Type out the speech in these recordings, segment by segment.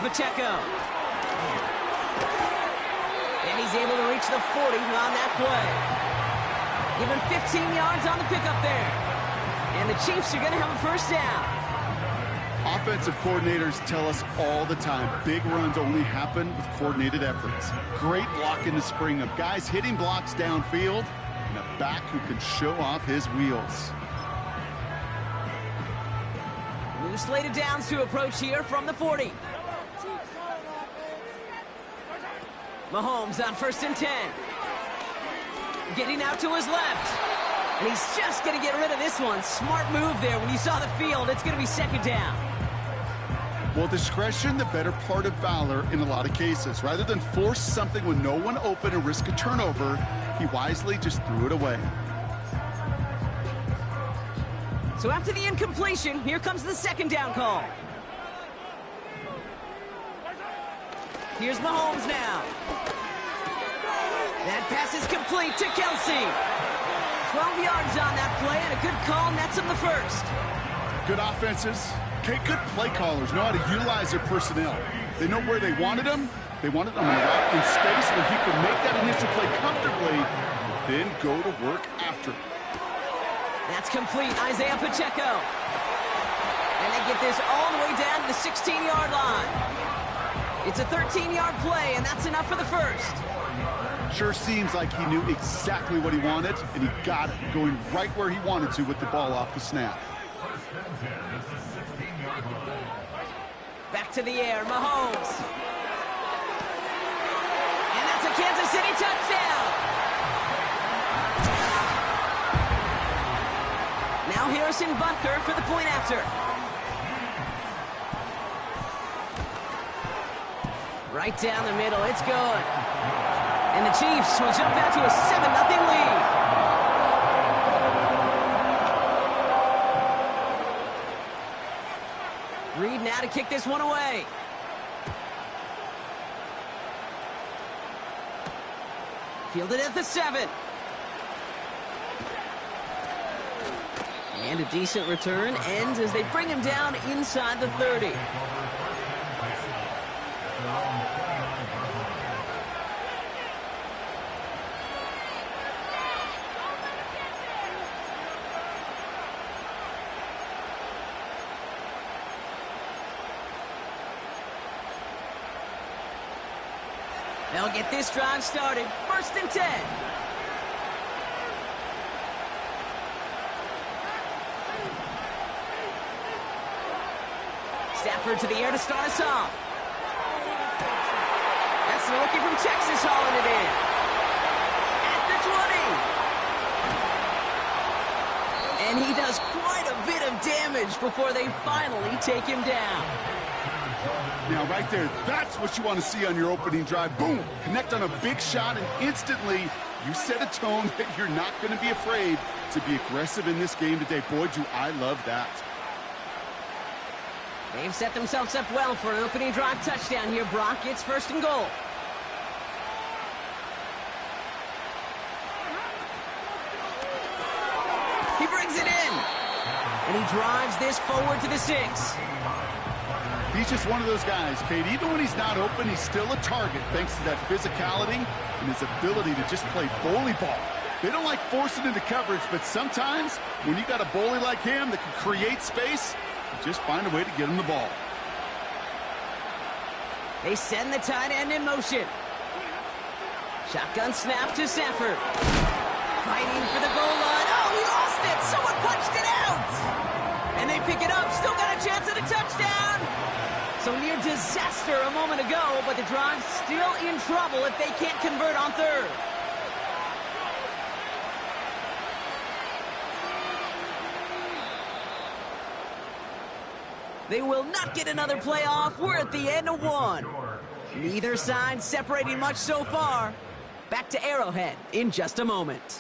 Pacheco. And he's able to reach the 40 on that play. Give him 15 yards on the pickup there. And the Chiefs are going to have a first down. Offensive coordinators tell us all the time, big runs only happen with coordinated efforts. Great block in the spring of guys hitting blocks downfield and a back who can show off his wheels. New slated downs to approach here from the 40. Mahomes on 1st and 10. Getting out to his left. And he's just going to get rid of this one. Smart move there. When you saw the field, it's going to be 2nd down. Well, discretion, the better part of valor in a lot of cases. Rather than force something when no one open and risk a turnover, he wisely just threw it away. So after the incompletion, here comes the 2nd down call. Here's Mahomes now. That pass is complete to Kelsey. 12 yards on that play, and a good call nets him the first. Good offenses. Okay, good play callers know how to utilize their personnel. They know where they wanted him. They wanted him in space where he could make that initial play comfortably, then go to work after. That's complete, Isaiah Pacheco. And they get this all the way down to the 16-yard line. It's a 13-yard play, and that's enough for the first. Sure seems like he knew exactly what he wanted, and he got it, going right where he wanted to with the ball off the snap. Back to the air, Mahomes. And that's a Kansas City touchdown. Now Harrison Butker for the point after. Right down the middle, it's good. And the Chiefs will jump out to a 7-0 lead. Reed now to kick this one away. Fielded at the 7. And a decent return ends as they bring him down inside the 30. They'll get this drive started. 1st and 10. Stafford to the air to start us off. That's the rookie from Texas hauling it in. At the 20. And he does quite a bit of damage before they finally take him down. Now, right there, that's what you want to see on your opening drive. Boom! Connect on a big shot, and instantly you set a tone that you're not going to be afraid to be aggressive in this game today. Boy, do I love that. They've set themselves up well for an opening drive touchdown here, Brock. It's 1st and goal. He brings it in. And he drives this forward to the 6. He's just one of those guys, Kate. Even when he's not open, he's still a target thanks to that physicality and his ability to just play bully ball. They don't like forcing into coverage, but sometimes when you got a bully like him that can create space, you just find a way to get him the ball. They send the tight end in motion. Shotgun snap to Stafford. Fighting for the goal line. Oh, he lost it. Someone punched it out. And they pick it up. Still got a chance at a touchdown. So near disaster a moment ago, but the drive's still in trouble if they can't convert on 3rd. They will not get another play off. We're at the end of 1. Neither side separating much so far. Back to Arrowhead in just a moment.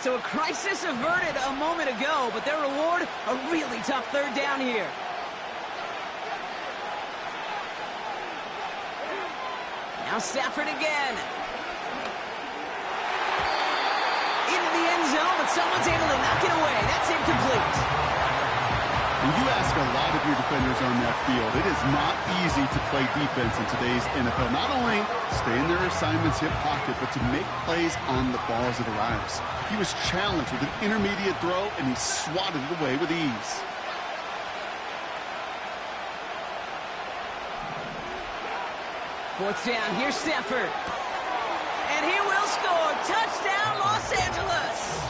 So a crisis averted a moment ago, but their reward, a really tough 3rd down here. Now Stafford again. Into the end zone, but someone's able to knock it away. That's incomplete. And you ask a lot of your defenders on that field. It is not easy to play defense in today's NFL. Not only stay in their assignment's hip pocket, but to make plays on the ball as it arrives. He was challenged with an intermediate throw, and he swatted it away with ease. Fourth down, here's Stafford. And he will score. Touchdown, Los Angeles.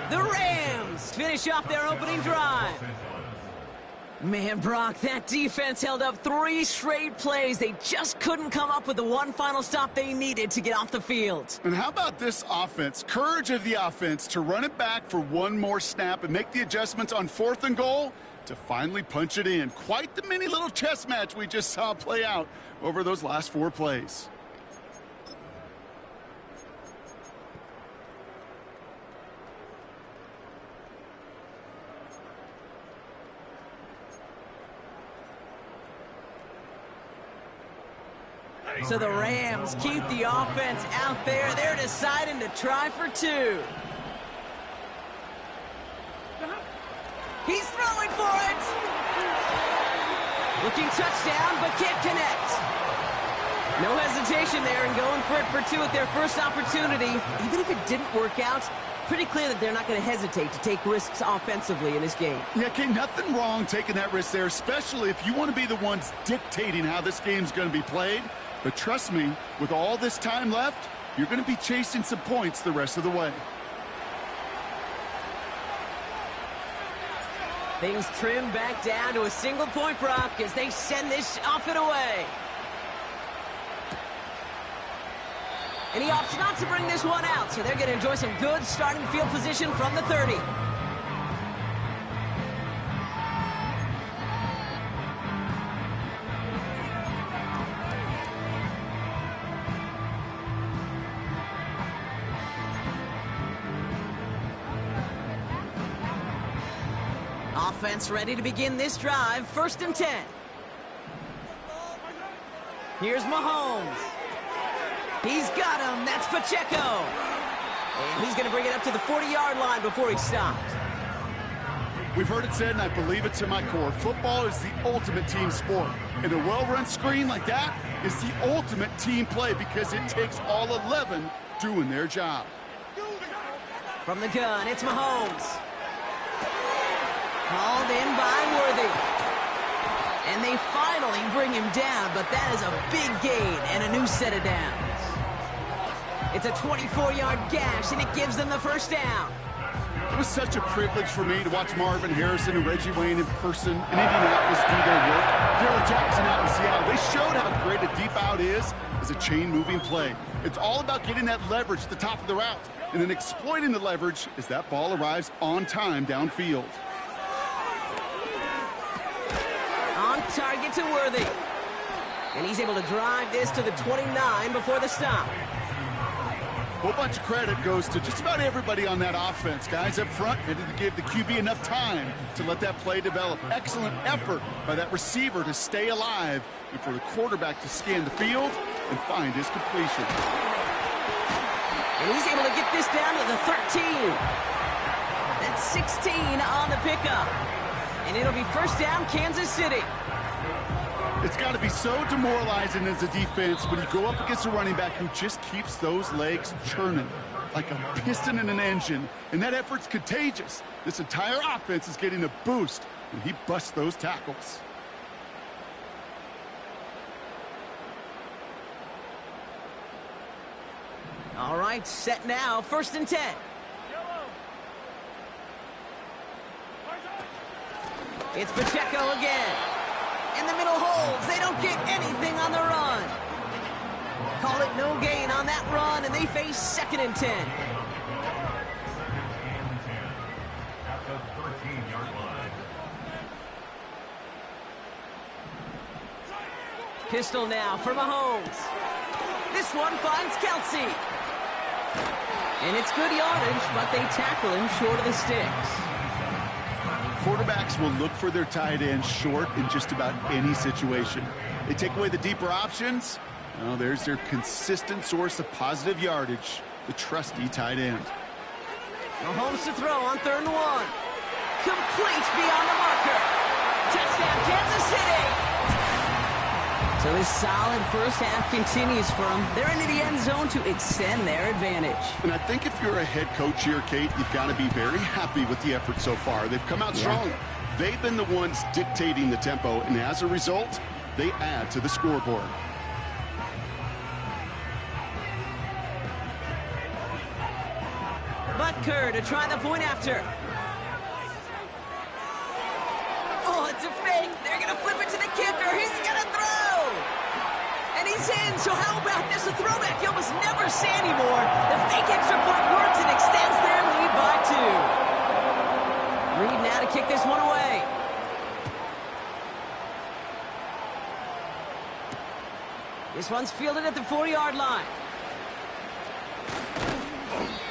The Rams finish off their opening drive. Man, Brock, that defense held up 3 straight plays. They just couldn't come up with the one final stop they needed to get off the field. And how about this offense? Courage of the offense to run it back for one more snap and make the adjustments on 4th and goal to finally punch it in. Quite the mini little chess match we just saw play out over those last 4 plays. So the Rams keep the offense out there. They're deciding to try for 2. He's throwing for it. Looking touchdown, but can't connect. No hesitation there and going for it for 2 at their first opportunity. Even if it didn't work out, pretty clear that they're not going to hesitate to take risks offensively in this game. Yeah, okay, nothing wrong taking that risk there, especially if you want to be the ones dictating how this game's going to be played. But trust me, with all this time left, you're going to be chasing some points the rest of the way. Things trim back down to a single point, Brock, as they send this off and away. And he opts not to bring this one out, so they're going to enjoy some good starting field position from the 30. Offense ready to begin this drive. 1st and 10. Here's Mahomes. He's got him. That's Pacheco. And he's going to bring it up to the 40-yard line before he's stopped. We've heard it said, and I believe it to my core. Football is the ultimate team sport. And a well-run screen like that is the ultimate team play because it takes all 11 doing their job. From the gun, it's Mahomes. Called in by Worthy. And they finally bring him down, but that is a big gain and a new set of downs. It's a 24-yard gash, and it gives them the first down. It was such a privilege for me to watch Marvin Harrison and Reggie Wayne in person in Indianapolis do their work. Darrell Jackson out in Seattle. They showed how great a deep out is as a chain-moving play. It's all about getting that leverage at the top of the route and then exploiting the leverage as that ball arrives on time downfield. Target to Worthy. And he's able to drive this to the 29 before the stop. A whole bunch of credit goes to just about everybody on that offense. Guys up front needed to give the QB enough time to let that play develop. Excellent effort by that receiver to stay alive and for the quarterback to scan the field and find his completion. And he's able to get this down to the 13. That's 16 on the pickup. And it'll be first down, Kansas City. It's got to be so demoralizing as a defense when you go up against a running back who just keeps those legs churning like a piston in an engine. And that effort's contagious. This entire offense is getting a boost when he busts those tackles. All right, set now. 1st and 10. It's Pacheco again. In the middle holds. They don't get anything on the run. Call it no gain on that run, and they face 2nd and 10. At the 13-yard line. Pistol now for Mahomes. This one finds Kelsey. And it's good yardage, but they tackle him short of the sticks. Quarterbacks will look for their tight end short in just about any situation. They take away the deeper options, Well, there's their consistent source of positive yardage, the trusty tight end. Mahomes to throw on 3rd and 1. Complete beyond the marker. Touchdown, Kansas City. So this solid first half continues for them. They're into the end zone to extend their advantage. And I think if you're a head coach here, Kate, you've got to be very happy with the effort so far. They've come out strong. They've been the ones dictating the tempo, and as a result, they add to the scoreboard. Butker to try the point after. Oh, it's a fake. They're going to flip it to the kicker. He's going to throw. And he's in. So how about this? A throwback you almost never see anymore. The fake extra point works and extends their lead by 2. Reed now to kick this one away. This one's fielded at the 4-yard line.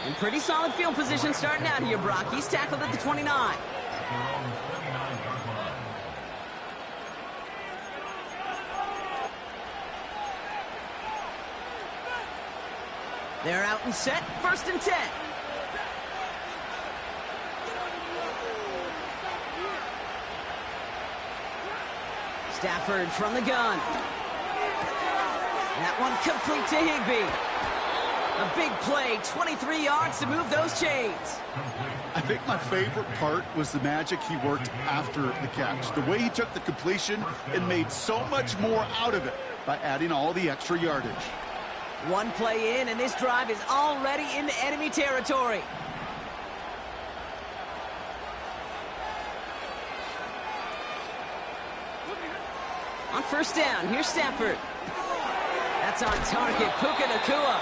In pretty solid field position starting out here, Brock. He's tackled at the 29. They're out and set. 1st and 10. Stafford from the gun. That one complete to Higbee. A big play, 23 yards to move those chains. I think my favorite part was the magic he worked after the catch. The way he took the completion and made so much more out of it by adding all the extra yardage. One play in, and this drive is already into enemy territory. On 1st down, here's Stafford. That's on target, Puka Nacua.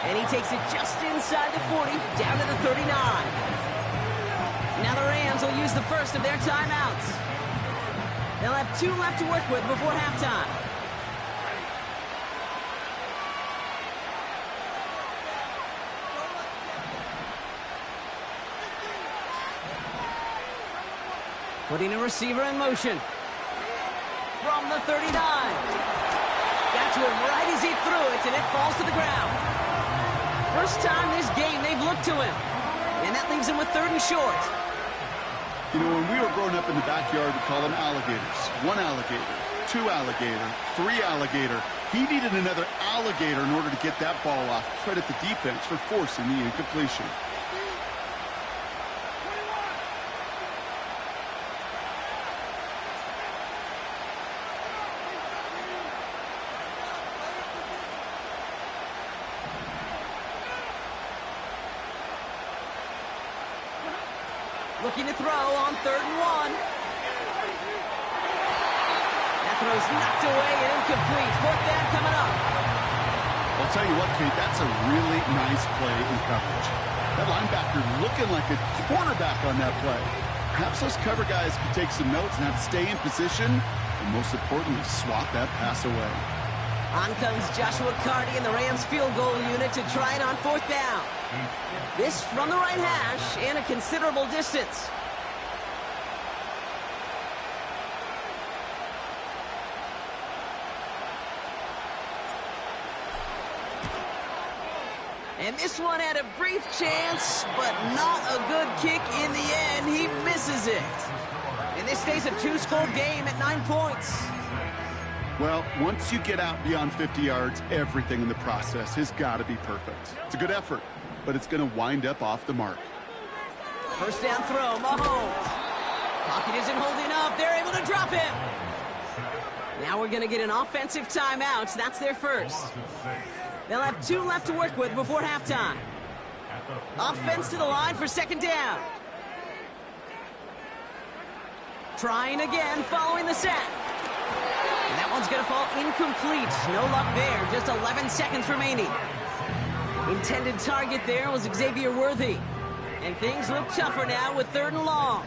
And he takes it just inside the 40, down to the 39. Now the Rams will use the first of their timeouts. They'll have 2 left to work with before halftime. Putting a receiver in motion. From the 39. Got to him right as he threw it, and it falls to the ground. First time this game they've looked to him. And that leaves him with 3rd and short. You know, when we were growing up in the backyard, we call them alligators. 1 alligator, 2 alligator, 3 alligator. He needed another alligator in order to get that ball off. Credit the defense for forcing the incompletion. Looking to throw on 3rd and 1. That throw's knocked away and incomplete. 4th down coming up. I'll tell you what, Kate, that's a really nice play in coverage. That linebacker looking like a quarterback on that play. Perhaps those cover guys can take some notes and have to stay in position, and most importantly, swat that pass away. On comes Joshua Carty and the Rams field goal unit to try it on 4th down. This from the right hash and a considerable distance. And this one had a brief chance, but not a good kick in the end. He misses it. And this stays a 2-score game at 9 points. Well, once you get out beyond 50 yards, everything in the process has got to be perfect. It's a good effort, but it's going to wind up off the mark. 1st down throw, Mahomes. Pocket isn't holding up. They're able to drop him. Now we're going to get an offensive timeout. That's their first. They'll have 2 left to work with before halftime. Offense to the line for 2nd down. Trying again following the set. And that one's going to fall incomplete. No luck there. Just 11 seconds remaining. Intended target there was Xavier Worthy. And things look tougher now with 3rd and long.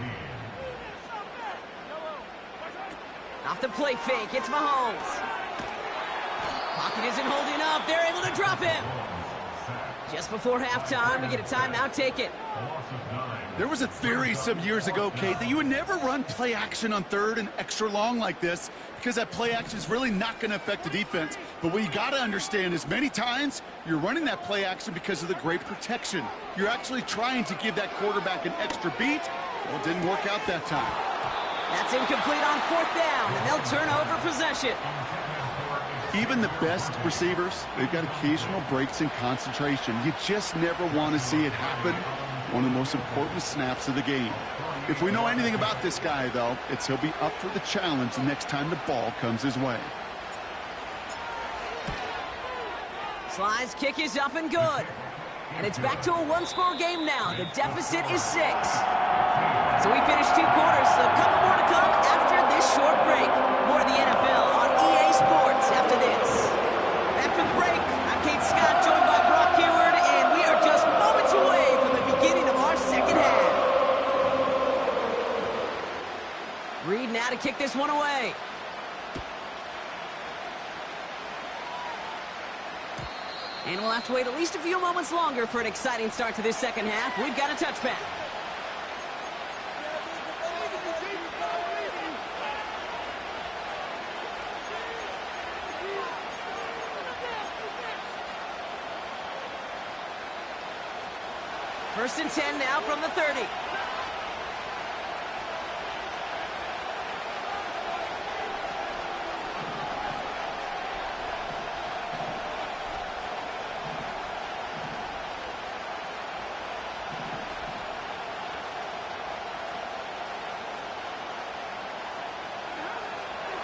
Off the play fake, it's Mahomes. Pocket isn't holding up. They're able to drop him. Just before halftime, we get a timeout. Take it. There was a theory some years ago, Kate, that you would never run play action on third and extra long like this because that play action is really not going to affect the defense. But what you got to understand is many times you're running that play action because of the great protection. You're actually trying to give that quarterback an extra beat. Well, it didn't work out that time. That's incomplete on 4th down, and they'll turn over possession. Even the best receivers, they've got occasional breaks in concentration. You just never want to see it happen. One of the most important snaps of the game. If we know anything about this guy, though, it's he'll be up for the challenge the next time the ball comes his way. Sly's kick is up and good. And it's back to a one-score game now. The deficit is 6. So we finished 2 quarters, so a couple more to come after this short break. More of the NFL on EA Sports after this. Back from the break, I'm Kate Scott, joined by Brock Hayward, and we are just moments away from the beginning of our second half. Reed now to kick this one away. And we'll have to wait at least a few moments longer for an exciting start to this second half. We've got a touchback. First and 10 now from the 30.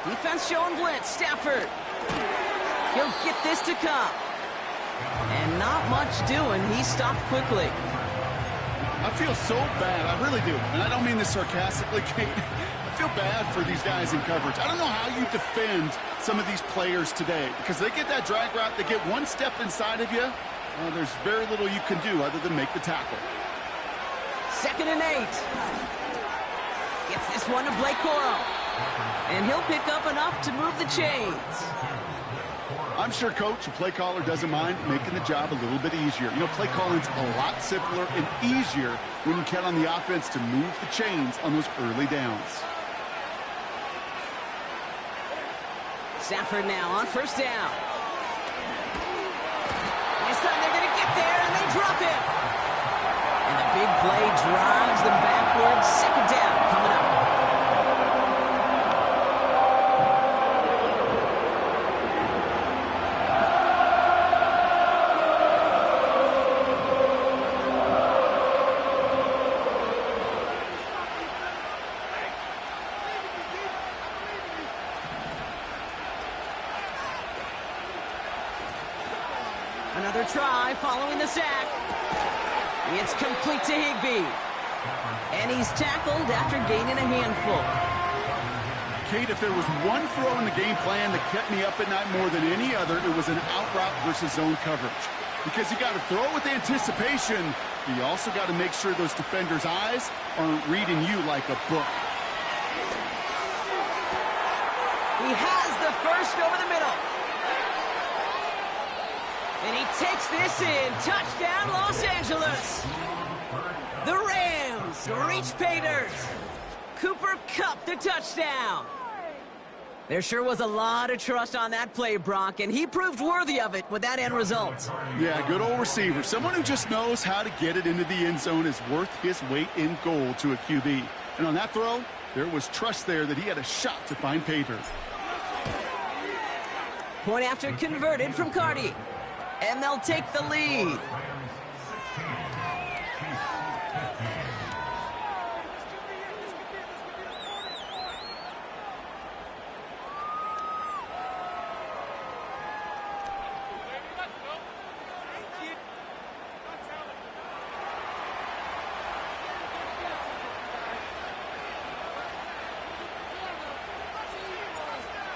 Defense showing blitz. Stafford. He'll get this to come. And not much doing. He stopped quickly. I feel so bad. I really do. And I don't mean this sarcastically, Kate. I feel bad for these guys in coverage. I don't know how you defend some of these players today because they get that drag route, they get one step inside of you. Well, there's very little you can do other than make the tackle. 2nd and 8. Gets this one to Blake Corum. And he'll pick up enough to move the chains. I'm sure coach, a play caller, doesn't mind making the job a little bit easier. You know, play calling's a lot simpler and easier when you count on the offense to move the chains on those early downs. Stafford now on 1st down. This time they're going to get there, and they drop him. And the big play drives them backwards. 2nd down coming up. Another try following the sack. It's complete to Higbee. And he's tackled after gaining a handful. Kate, if there was one throw in the game plan that kept me up at night more than any other, it was an out route versus zone coverage. Because you got to throw with anticipation, but you also got to make sure those defenders' eyes aren't reading you like a book. He has the first over the middle. And he takes this in. Touchdown, Los Angeles. The Rams reach pay dirt. Cooper Kupp the touchdown. There sure was a lot of trust on that play, Brock, and he proved worthy of it with that end result. Yeah, good old receiver. Someone who just knows how to get it into the end zone is worth his weight in gold to a QB. And on that throw, there was trust there that he had a shot to find pay dirt. Point after converted from Cardi. And they'll take the lead.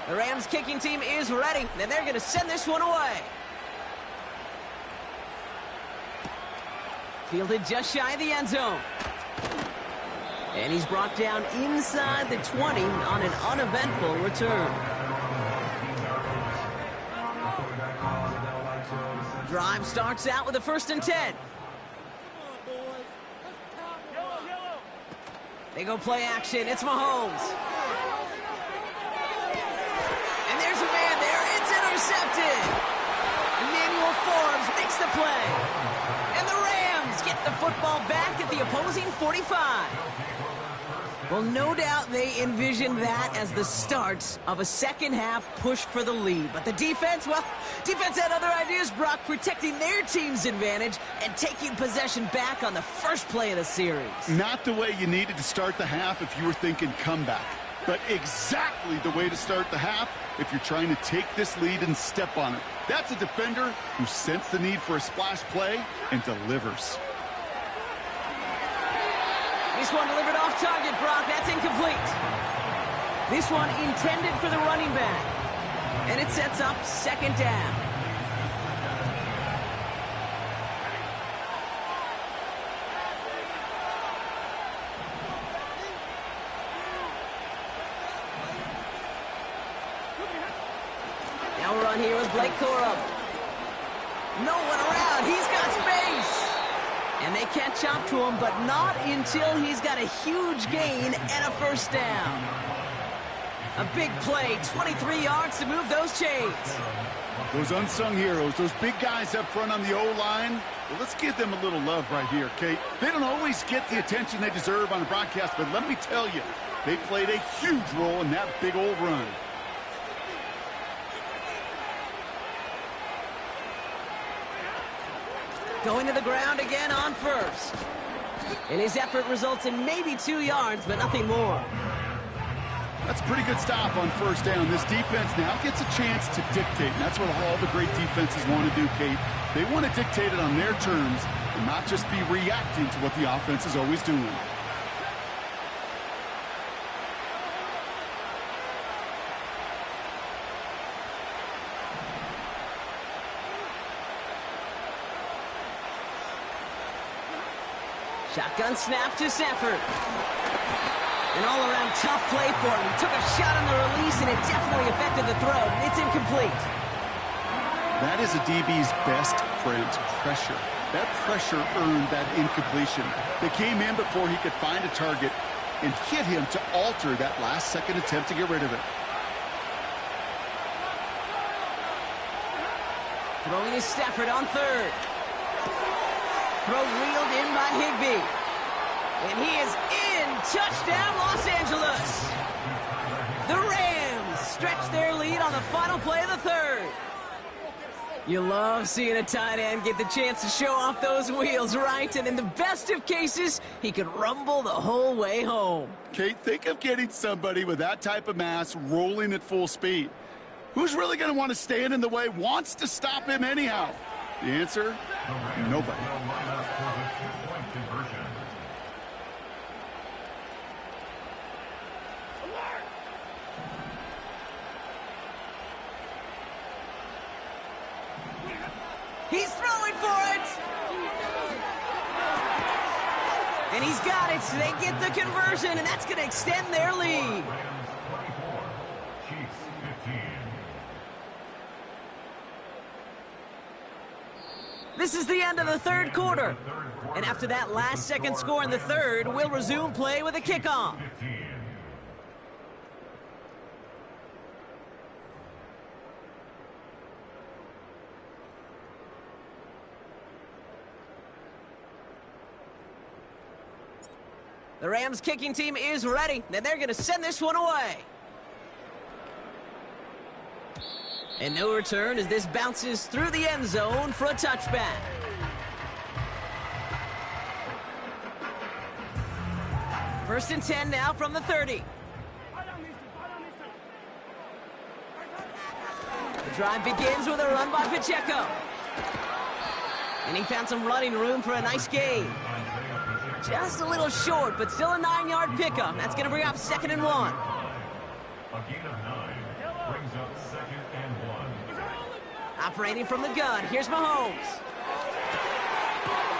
The Rams kicking team is ready, and they're going to send this one away. Fielded just shy of the end zone. And he's brought down inside the 20 on an uneventful return. Drive starts out with a 1st and 10. They go play action. It's Mahomes. And there's a man there. It's intercepted. Emmanuel Forbes makes the play. And the Rams get the football back at the opposing 45. Well, no doubt they envisioned that as the start of a second-half push for the lead. But the defense, well, defense had other ideas, Brock, protecting their team's advantage and taking possession back on the first play of the series. Not the way you needed to start the half if you were thinking comeback, but exactly the way to start the half if you're trying to take this lead and step on it. That's a defender who sensed the need for a splash play and delivers. This one delivered off target, Brock. That's incomplete. This one intended for the running back. And it sets up 2nd down. Now we're on here with Blake Corum. No one around. He's got space. And they catch up to him, but not until he's got a huge gain and a 1st down. A big play, 23 yards to move those chains. Those unsung heroes, those big guys up front on the O-line, well, let's give them a little love right here, Kate. They don't always get the attention they deserve on the broadcast, but let me tell you, they played a huge role in that big old run. Going to the ground again on 1st. And his effort results in maybe 2 yards, but nothing more. That's a pretty good stop on 1st down. This defense now gets a chance to dictate, and that's what all the great defenses want to do, Kate. They want to dictate it on their terms and not just be reacting to what the offense is always doing. Shotgun snap to Sanford. An all-around tough play for him. He took a shot on the release, and it definitely affected the throw. It's incomplete. That is a DB's best friend, pressure. That pressure earned that incompletion. They came in before he could find a target and hit him to alter that last-second attempt to get rid of it. Throwing is Stafford on 3rd. Throw reeled in by Higbee. And he is in. Touchdown, Los Angeles. The Rams stretch their lead on the final play of the 3rd. You love seeing a tight end get the chance to show off those wheels, right? And in the best of cases, he could rumble the whole way home. Kate, think of getting somebody with that type of mass rolling at full speed. Who's really going to want to stand in the way, wants to stop him anyhow? The answer? Nobody. He's throwing for it! And he's got it, so they get the conversion, and that's going to extend their lead. This is the end of the 3rd quarter. And after that last-second score in the 3rd, we'll resume play with a kickoff. The Rams kicking team is ready, and they're going to send this one away. And no return as this bounces through the end zone for a touchback. First and 10 now from the 30. The drive begins with a run by Pacheco. And he found some running room for a nice gain. Just a little short, but still a 9-yard pickup. That's going to bring up 2nd and 1. A gain of 9 brings up 2nd and 1. Operating from the gun, here's Mahomes.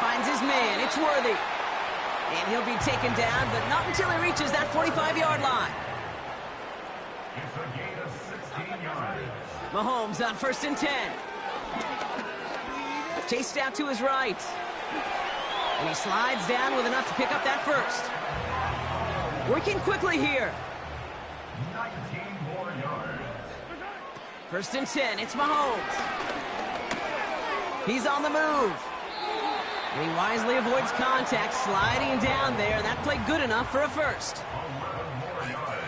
Finds his man, it's Worthy. And he'll be taken down, but not until he reaches that 45-yard line. It's a gain of 16 yards. Mahomes on 1st and 10. Chased out to his right. And he slides down with enough to pick up that first. Working quickly here. 19 more yards. 1st and 10, it's Mahomes. He's on the move. And he wisely avoids contact, sliding down there. That played good enough for a first. 11 more yards.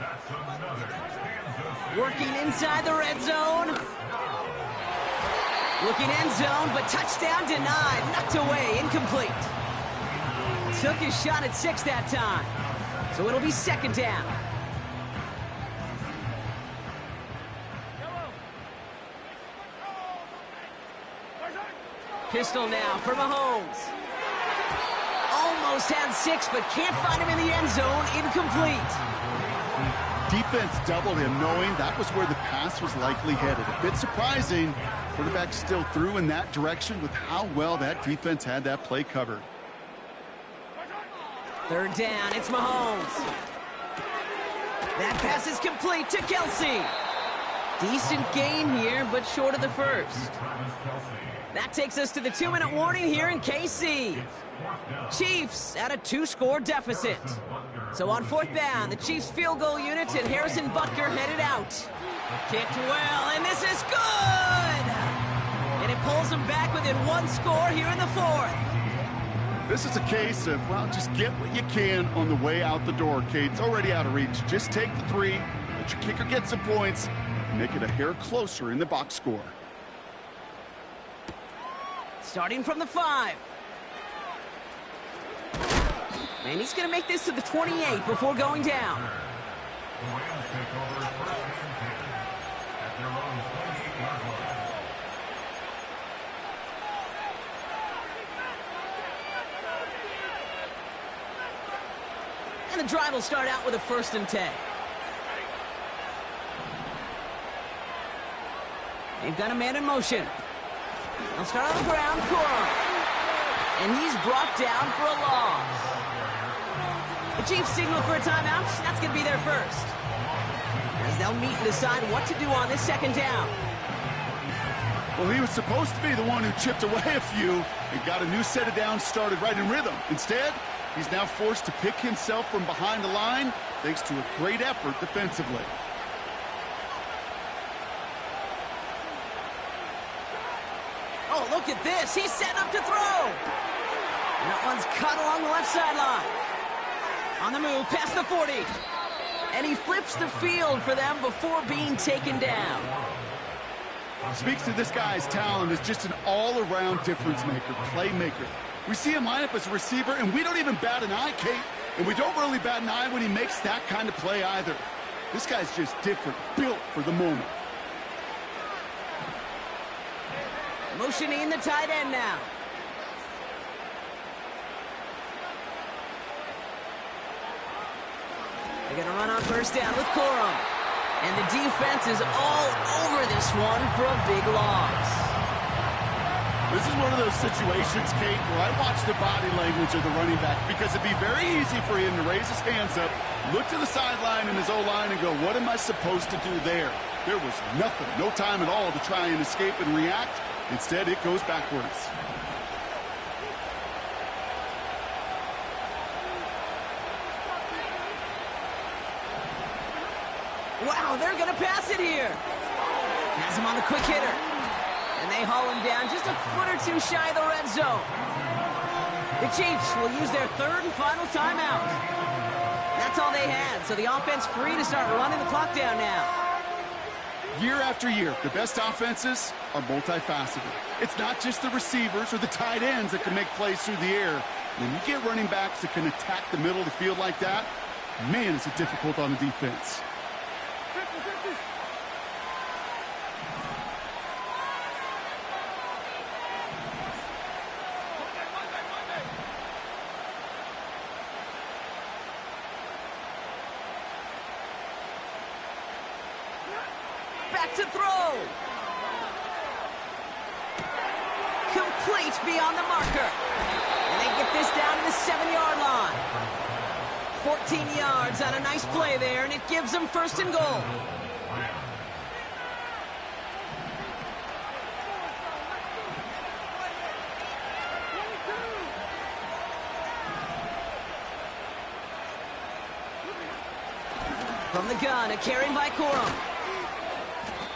That's another Kansas City. Working inside the red zone. Looking end zone, but touchdown denied. Knocked away, incomplete. Took his shot at 6 that time. So it'll be 2nd down. Pistol now for Mahomes. Almost had 6, but can't find him in the end zone. Incomplete. Defense doubled him, knowing that was where the pass was likely headed. A bit surprising. Quarterback still threw in that direction with how well that defense had that play covered. 3rd down, it's Mahomes. That pass is complete to Kelsey. Decent gain here, but short of the first. That takes us to the 2-minute warning here in KC. Chiefs at a 2-score deficit. So on 4th down, the Chiefs field goal unit and Harrison Butker headed out. Kicked well, and this is good! And it pulls them back within 1 score here in the 4th. This is a case of, well, just get what you can on the way out the door, Kate. It's already out of reach. Just take the 3, let your kicker get some points, and make it a hair closer in the box score. Starting from the 5. And he's going to make this to the 28 before going down. The Rams take over 1st and 10 at their own 28-yard line. And the drive will start out with a 1st and 10. They've got a man in motion. They'll start on the ground, Corum. And he's brought down for a loss. The Chiefs signal for a timeout. That's going to be their first. As they'll meet and decide what to do on this 2nd down. Well, he was supposed to be the one who chipped away a few and got a new set of downs started right in rhythm. Instead, he's now forced to pick himself from behind the line thanks to a great effort defensively. Oh, look at this. He's set up to throw. And that one's cut along the left sideline. On the move, past the 40. And he flips the field for them before being taken down. Speaks to this guy's talent as just an all-around difference maker, playmaker. We see him line up as a receiver, and we don't even bat an eye, Kate. And we don't really bat an eye when he makes that kind of play either. This guy's just different, built for the moment. Motioning the tight end now. They're going to run on 1st down with Corum. And the defense is all over this one for a big loss. This is one of those situations, Kate, where I watch the body language of the running back because it'd be very easy for him to raise his hands up, look to the sideline in his O-line and go, what am I supposed to do there? There was nothing, no time at all to try and escape and react. Instead, it goes backwards. Wow, they're going to pass it here. Has him on the quick hitter. And they haul him down just a foot or 2 shy of the red zone. The Chiefs will use their 3rd and final timeout. That's all they had, so the offense free to start running the clock down now. Year after year, the best offenses are multifaceted. It's not just the receivers or the tight ends that can make plays through the air. When you get running backs that can attack the middle of the field like that, man, is it difficult on the defense. Back to throw. Complete beyond the marker. And they get this down to the 7-yard line. 14 yards on a nice play there, and it gives them 1st and goal. From the gun, a carry by Corum.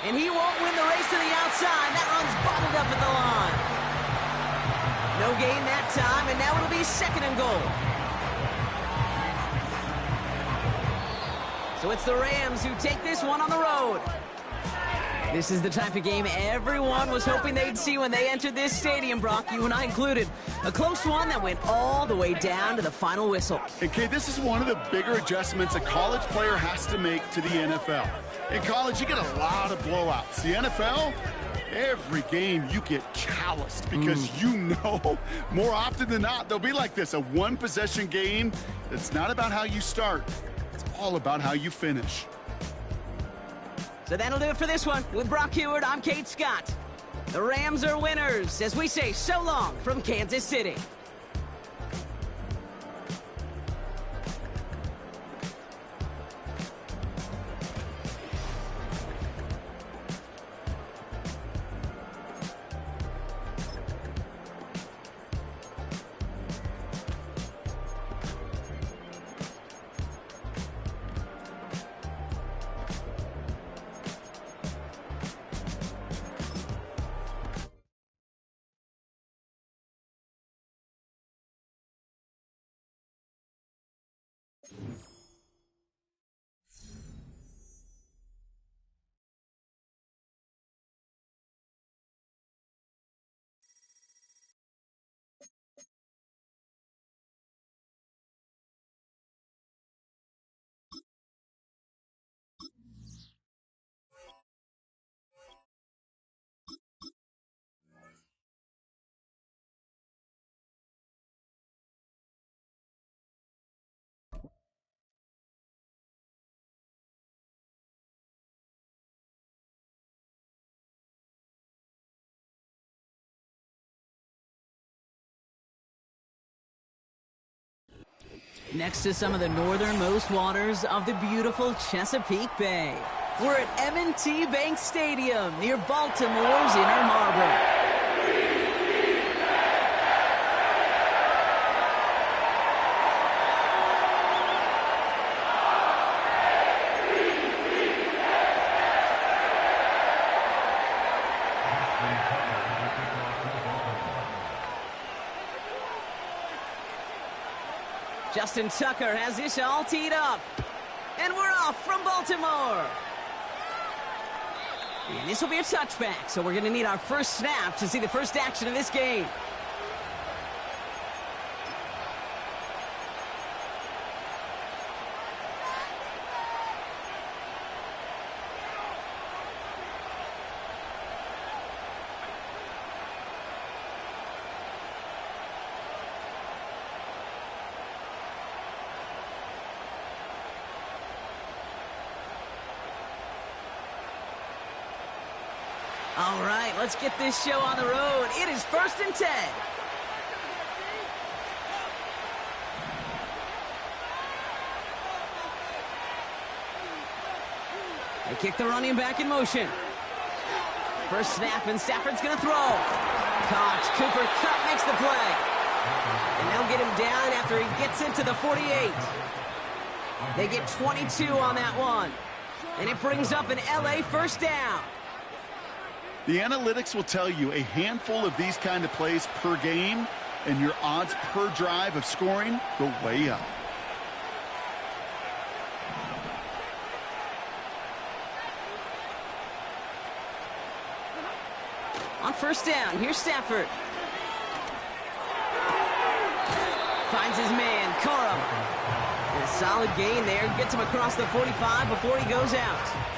And he won't win the race to the outside. That run's bottled up at the line. No gain that time, and now it'll be 2nd and goal. So it's the Rams who take this one on the road. This is the type of game everyone was hoping they'd see when they entered this stadium, Brock, you and I included. A close one that went all the way down to the final whistle. And Kay, this is one of the bigger adjustments a college player has to make to the NFL. In college, you get a lot of blowouts. The NFL, every game you get calloused because you know more often than not they'll be like this, a one-possession game. It's not about how you start. It's all about how you finish. So that'll do it for this one. With Brock Huard, I'm Kate Scott. The Rams are winners as we say so long from Kansas City. Next to some of the northernmost waters of the beautiful Chesapeake Bay, we're at M&T Bank Stadium near Baltimore's Inner Harbor. Justin Tucker has this all teed up. And we're off from Baltimore. And this will be a touchback, so we're going to need our first snap to see the first action of this game. All right, let's get this show on the road. It is 1st and 10. They kick the running back in motion. First snap, and Stafford's going to throw. Caught. Cooper Kupp makes the play. And they'll get him down after he gets into the 48. They get 22 on that one. And it brings up an LA first down. The analytics will tell you a handful of these kind of plays per game, and your odds per drive of scoring go way up. On first down, here's Stafford. Finds his man, Corum. And a solid gain there. Gets him across the 45 before he goes out.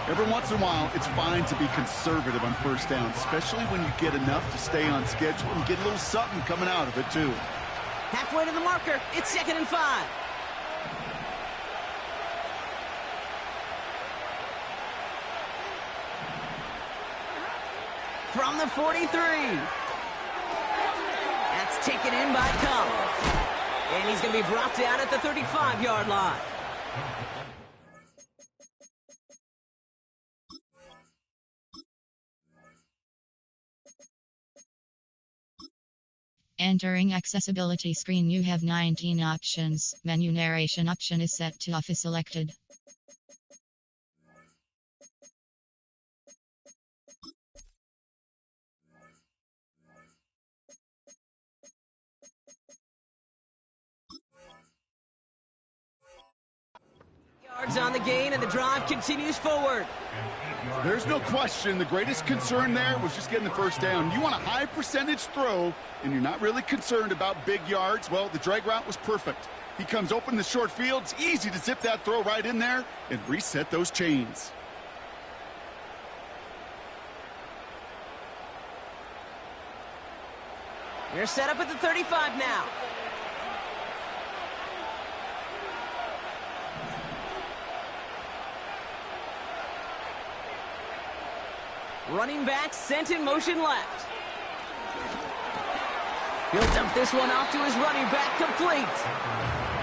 Every once in a while, it's fine to be conservative on first down, especially when you get enough to stay on schedule and get a little something coming out of it, too. Halfway to the marker. It's 2nd and 5. From the 43. That's taken in by Kupp. And he's going to be brought down at the 35-yard line. Entering accessibility screen, you have 19 options. Menu narration option is set to off is selected. drive continues forward. There's no question the greatest concern there was just getting the first down. You want a high percentage throw, and you're not really concerned about big yards. Well, the drag route was perfect. He comes open in the short field. It's easy to zip that throw right in there and reset those chains. They're set up at the 35 now. Running back sent in motion left. He'll dump this one off to his running back, complete.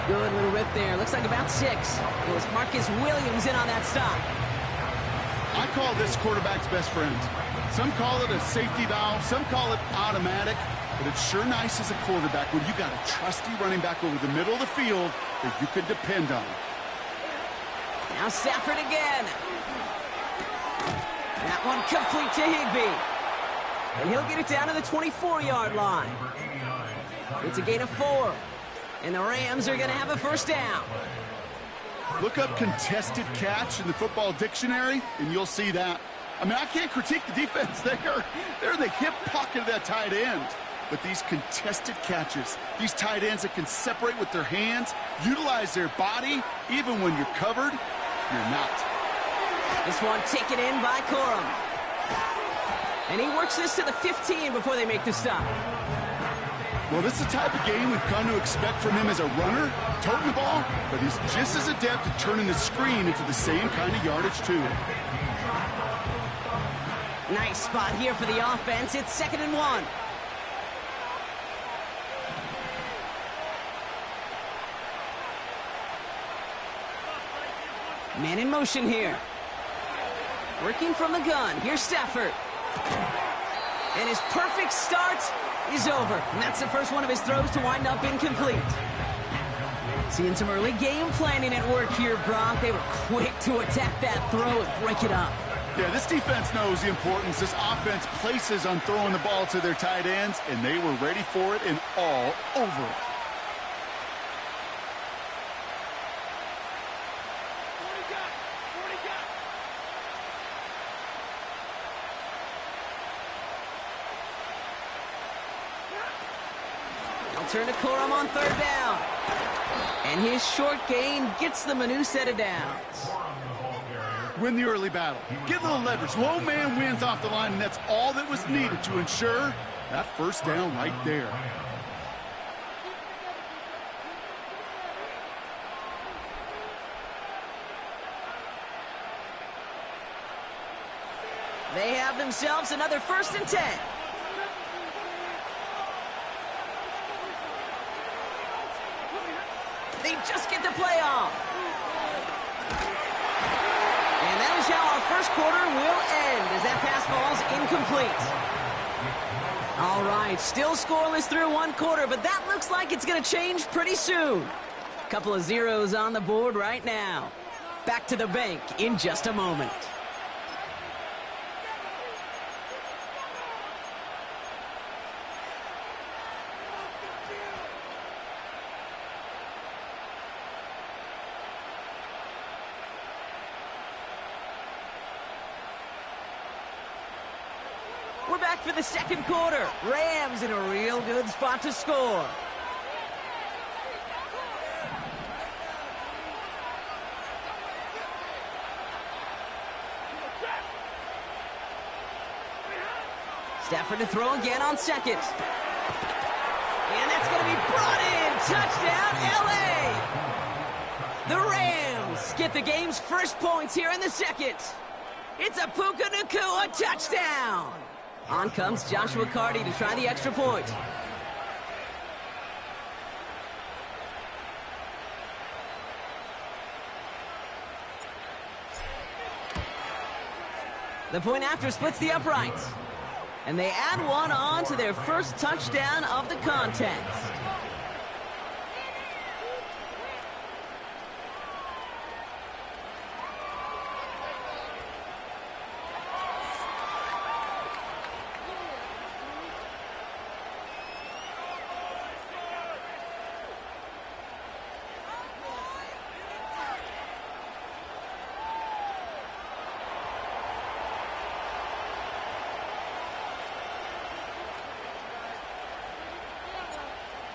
Good little rip there. Looks like about 6. It was Marcus Williams in on that stop. I call this quarterback's best friend. Some call it a safety valve, some call it automatic, but it's sure nice as a quarterback when you got a trusty running back over the middle of the field that you can depend on. Now Stafford again. That one complete to Higbee. And he'll get it down to the 24-yard line. It's a gain of 4. And the Rams are going to have a first down. Look up contested catch in the football dictionary, and you'll see that. I mean, I can't critique the defense. They're in the hip pocket of that tight end. But these contested catches, these tight ends that can separate with their hands, utilize their body, even when you're covered, you're not. This one taken in by Corum. And he works this to the 15 before they make the stop. Well, this is the type of game we've come to expect from him as a runner, toting the ball, but he's just as adept at turning the screen into the same kind of yardage, too. Nice spot here for the offense. It's 2nd and 1. Man in motion here. Working from the gun. Here's Stafford. And his perfect start is over. And that's the first one of his throws to wind up incomplete. Seeing some early game planning at work here, Brock. They were quick to attack that throw and break it up. Yeah, this defense knows the importance this offense places on throwing the ball to their tight ends, and they were ready for it and all over it. Turn to Corum on 3rd down. And his short gain gets them a new set of downs. Win the early battle. Get a little leverage. Low man wins off the line, and that's all that was needed to ensure that first down right there. They have themselves another 1st and 10. They just get the play off. And that is how our first quarter will end as that pass falls incomplete. All right, still scoreless through 1 quarter, but that looks like it's going to change pretty soon. Couple of zeros on the board right now. Back to the bank in just a moment. We're back for the 2nd quarter. Rams in a real good spot to score. Stafford to throw again on 2nd. And that's going to be brought in. Touchdown, L.A. The Rams get the game's first points here in the 2nd. It's a Puka Nacua touchdown. On comes Joshua Carty to try the extra point. The point after splits the uprights. And they add one on to their first touchdown of the contest.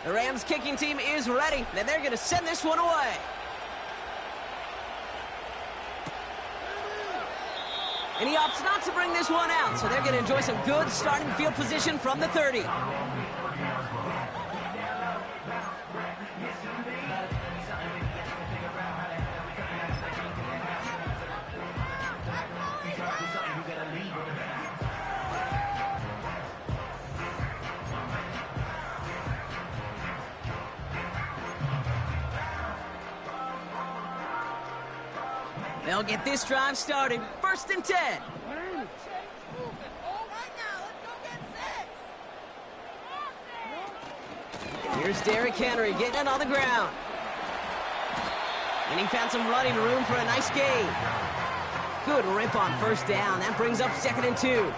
The Rams kicking team is ready, and they're going to send this one away. And he opts not to bring this one out, so they're going to enjoy some good starting field position from the 30. They'll get this drive started. 1st and 10. Here's Derrick Henry getting it on the ground. And he found some running room for a nice gain. Good rip on 1st down. That brings up 2nd and 2.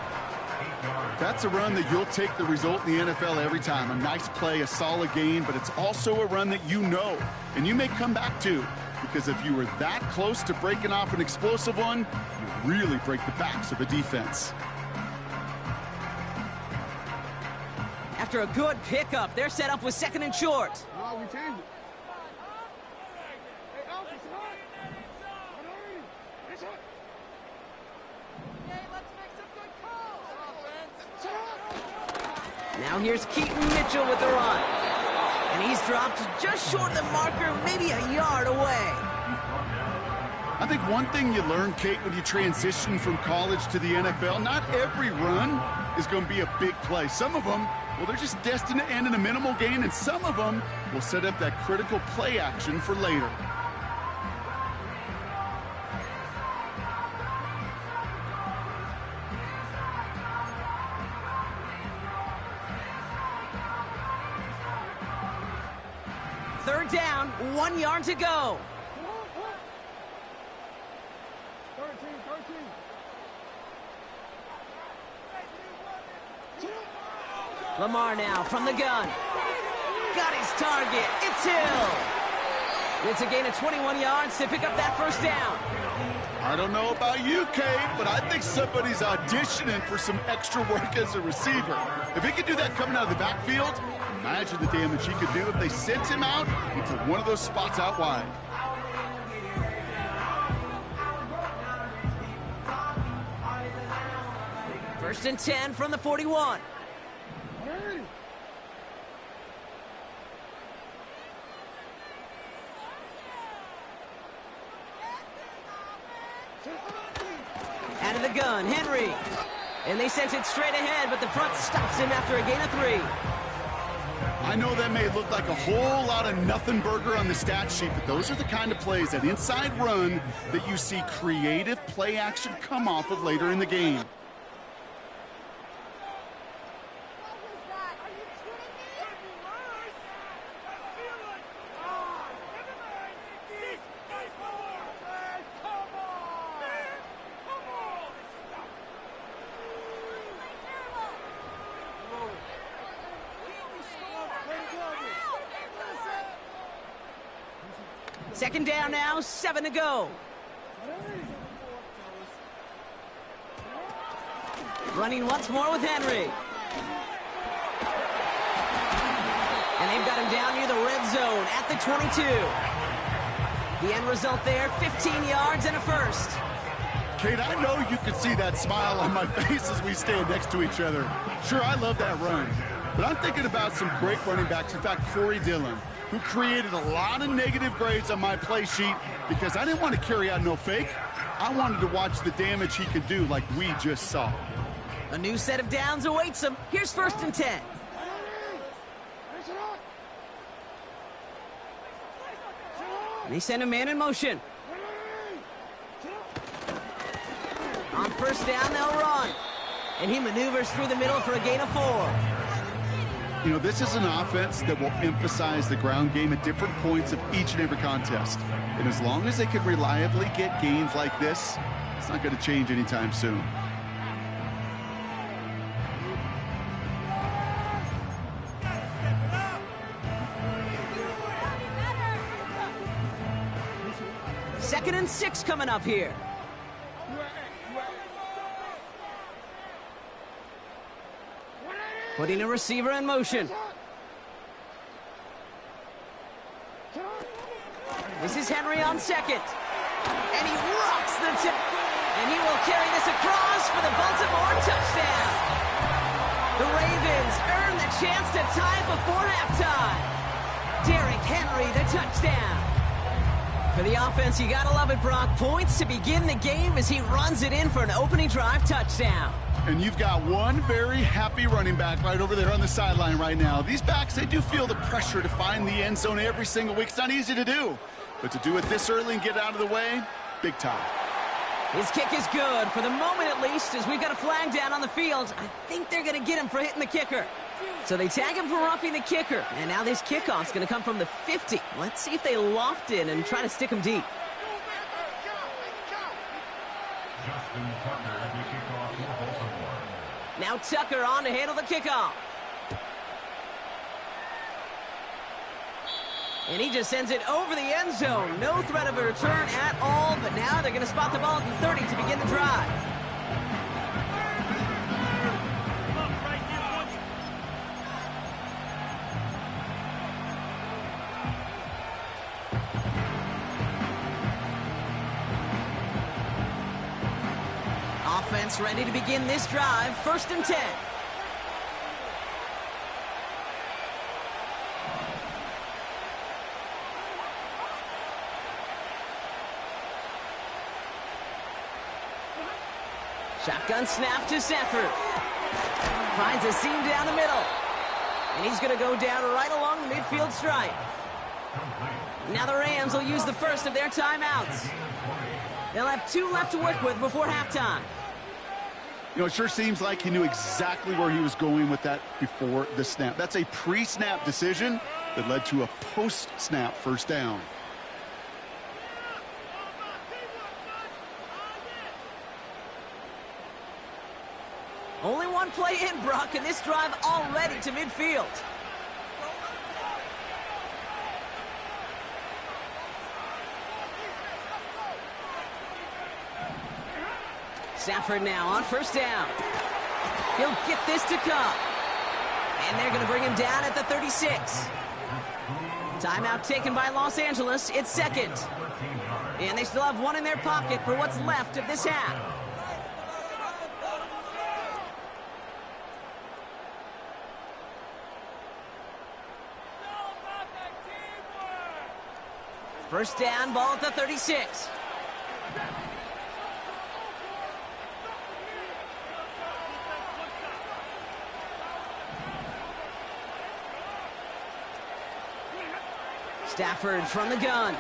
That's a run that you'll take the result in the NFL every time. A nice play, a solid gain, but it's also a run that you know and you may come back to. Because if you were that close to breaking off an explosive one, you really break the backs of a defense. After a good pickup, they're set up with 2nd and short. No, we changed it. Now here's Keaton Mitchell with the run. And he's dropped just short of the marker, maybe a yard away. I think one thing you learn, Kate, when you transition from college to the NFL, not every run is going to be a big play. Some of them, well, they're just destined to end in a minimal gain, and some of them will set up that critical play action for later. Third down, 1 yard to go. 13. Lamar now from the gun. Got his target. It's Hill. It's a gain of 21 yards to pick up that 1st down. I don't know about you, Kate, but I think somebody's auditioning for some extra work as a receiver. If he could do that coming out of the backfield, imagine the damage he could do if they sent him out into one of those spots out wide. First and 10 from the 41. Out of the gun, Henry. And they sent it straight ahead, but the front stops him after a gain of 3. I know that may look like a whole lot of nothing burger on the stat sheet, but those are the kind of plays, that inside run, that you see creative play action come off of later in the game. Second down now, 7 to go. Running once more with Henry. And they've got him down near the red zone at the 22. The end result there, 15 yards and a 1st. Kate, I know you can see that smile on my face as we stand next to each other. Sure, I love that run. But I'm thinking about some great running backs. In fact, Corey Dillon, who created a lot of negative grades on my play sheet because I didn't want to carry out no fake. I wanted to watch the damage he could do like we just saw. A new set of downs awaits him. Here's 1st and 10. And they send a man in motion. On 1st down, they'll run. And he maneuvers through the middle for a gain of 4. You know, this is an offense that will emphasize the ground game at different points of each and every contest. And as long as they can reliably get gains like this, it's not going to change anytime soon. Second and 6 coming up here. Putting a receiver in motion. This is Henry on second. And he rocks the tip. And he will carry this across for the Baltimore touchdown. The Ravens earn the chance to tie before halftime. Derrick Henry, the touchdown. For the offense, you gotta love it, Brock. Points to begin the game as he runs it in for an opening drive touchdown. And you've got one very happy running back right over there on the sideline right now. These backs, they do feel the pressure to find the end zone every single week. It's not easy to do. But to do it this early and get out of the way, big time. His kick is good, for the moment at least, as we've got a flag down on the field. I think they're going to get him for hitting the kicker. So they tag him for roughing the kicker. And now this kickoff's going to come from the 50. Let's see if they loft in and try to stick him deep. Justin Tucker, the kickoff for Baltimore. Now Tucker on to handle the kickoff. And he just sends it over the end zone. No threat of a return at all, but now they're going to spot the ball at the 30 to begin the drive. Offense ready to begin this drive. 1st and 10. Shotgun snap to Stafford. Finds a seam down the middle. And he's going to go down right along the midfield stripe. Now the Rams will use the first of their timeouts. They'll have 2 left to work with before halftime. You know, it sure seems like he knew exactly where he was going with that before the snap. That's a pre-snap decision that led to a post-snap first down. Only one play in, Brock, and this drive already to midfield. Stafford now on 1st down. He'll get this to Cobb. And they're going to bring him down at the 36. Timeout taken by Los Angeles. It's 2nd. And they still have 1 in their pocket for what's left of this half. First down, ball at the 36. Stafford from the gun.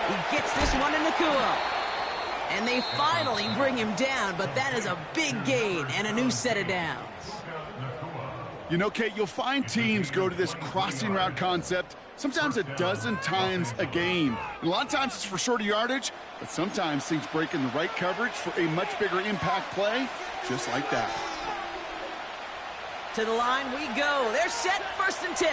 He gets this one in Nakua. And they finally bring him down, but that is a big gain and a new set of downs. You know, Kate, you'll find teams go to this crossing route concept sometimes a dozen times a game. And a lot of times it's for shorter yardage, but sometimes things break in the right coverage for a much bigger impact play, just like that. To the line we go. They're set, 1st and 10.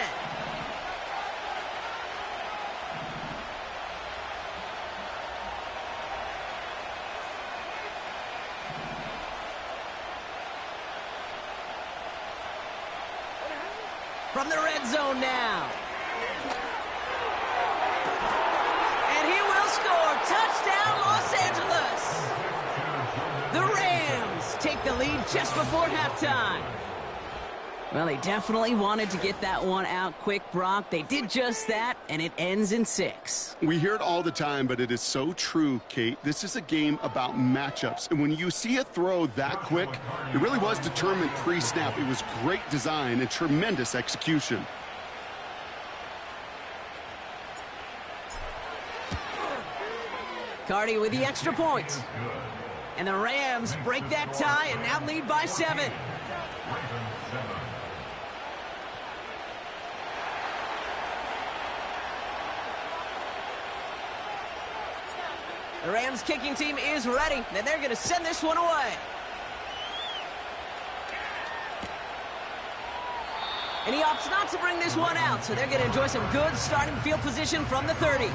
From the red zone now. And he will score. Touchdown, Los Angeles. The Rams take the lead just before halftime. Well, they definitely wanted to get that one out quick, Brock. They did just that, and it ends in 6. We hear it all the time, but it is so true, Kate. This is a game about matchups. And when you see a throw that quick, it really was determined pre-snap. It was great design and tremendous execution. Cardi with the extra point. And the Rams break that tie and now lead by 7. The Rams kicking team is ready, and they're going to send this one away. And he opts not to bring this one out, so they're going to enjoy some good starting field position from the 30.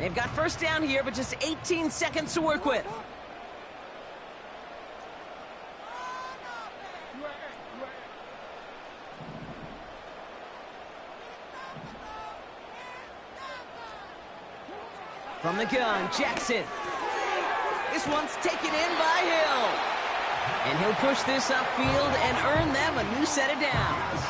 They've got first down here, but just 18 seconds to work with. From the gun, Jackson. This one's taken in by Hill. And he'll push this upfield and earn them a new set of downs.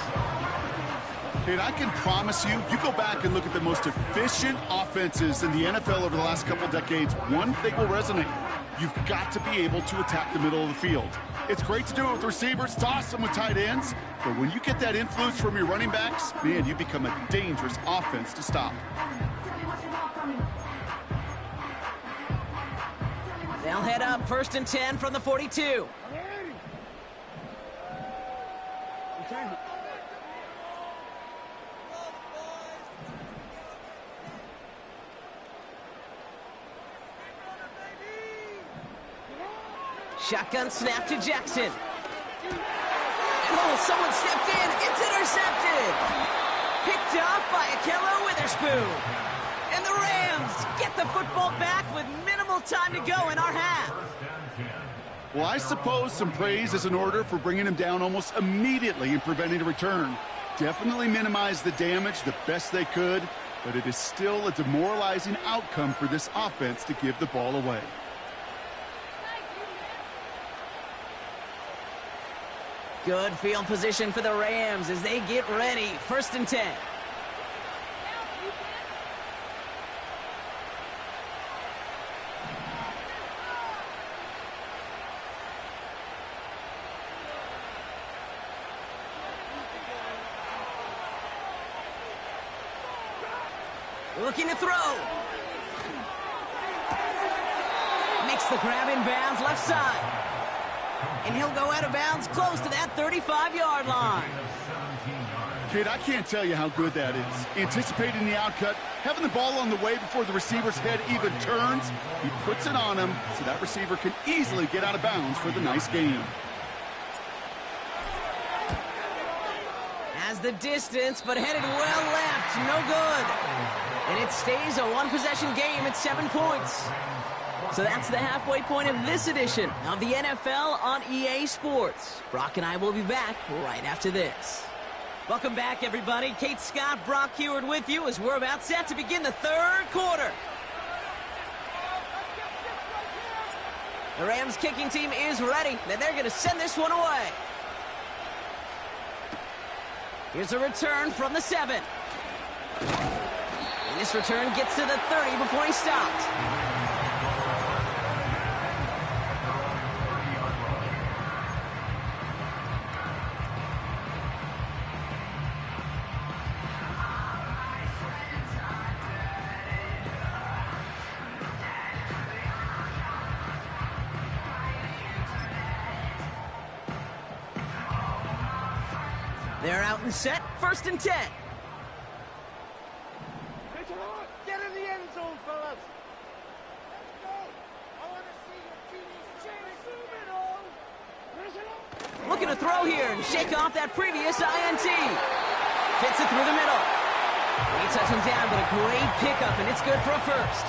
Kate, I can promise you, you go back and look at the most efficient offenses in the NFL over the last couple decades, one thing will resonate. You've got to be able to attack the middle of the field. It's great to do it with receivers, toss them with tight ends, but when you get that influence from your running backs, man, you become a dangerous offense to stop. They'll head up 1st and 10 from the 42. Shotgun snap to Jackson. Oh, someone stepped in. It's intercepted. Picked off by Ahkello Witherspoon. And the Rams get the football back with minimal time to go in our half. Well, I suppose some praise is in order for bringing him down almost immediately and preventing a return. Definitely minimize the damage the best they could, but it is still a demoralizing outcome for this offense to give the ball away. Good field position for the Rams as they get ready. 1st and 10. Looking to throw. Makes the grab in bounds left side. And he'll go out of bounds close to that 35-yard line. Kid, I can't tell you how good that is. Anticipating the outcut, having the ball on the way before the receiver's head even turns, he puts it on him so that receiver can easily get out of bounds for the nice gain. Has the distance, but headed well left. No good. And it stays a one-possession game at 7 points. So that's the halfway point of this edition of the NFL on EA Sports. Brock and I will be back right after this. Welcome back, everybody. Kate Scott, Brock Huard with you as we're about set to begin the 3rd quarter. The Rams kicking team is ready, and they're going to send this one away. Here's a return from the 7. And this return gets to the 30 before he stopped. They're out and set, 1st and 10. Get in the end zone, fellas. Let's go. I want to see your teammates. Looking to throw here and shake off that previous INT. Fits it through the middle. He touched him down, but a great pickup, and it's good for a 1st.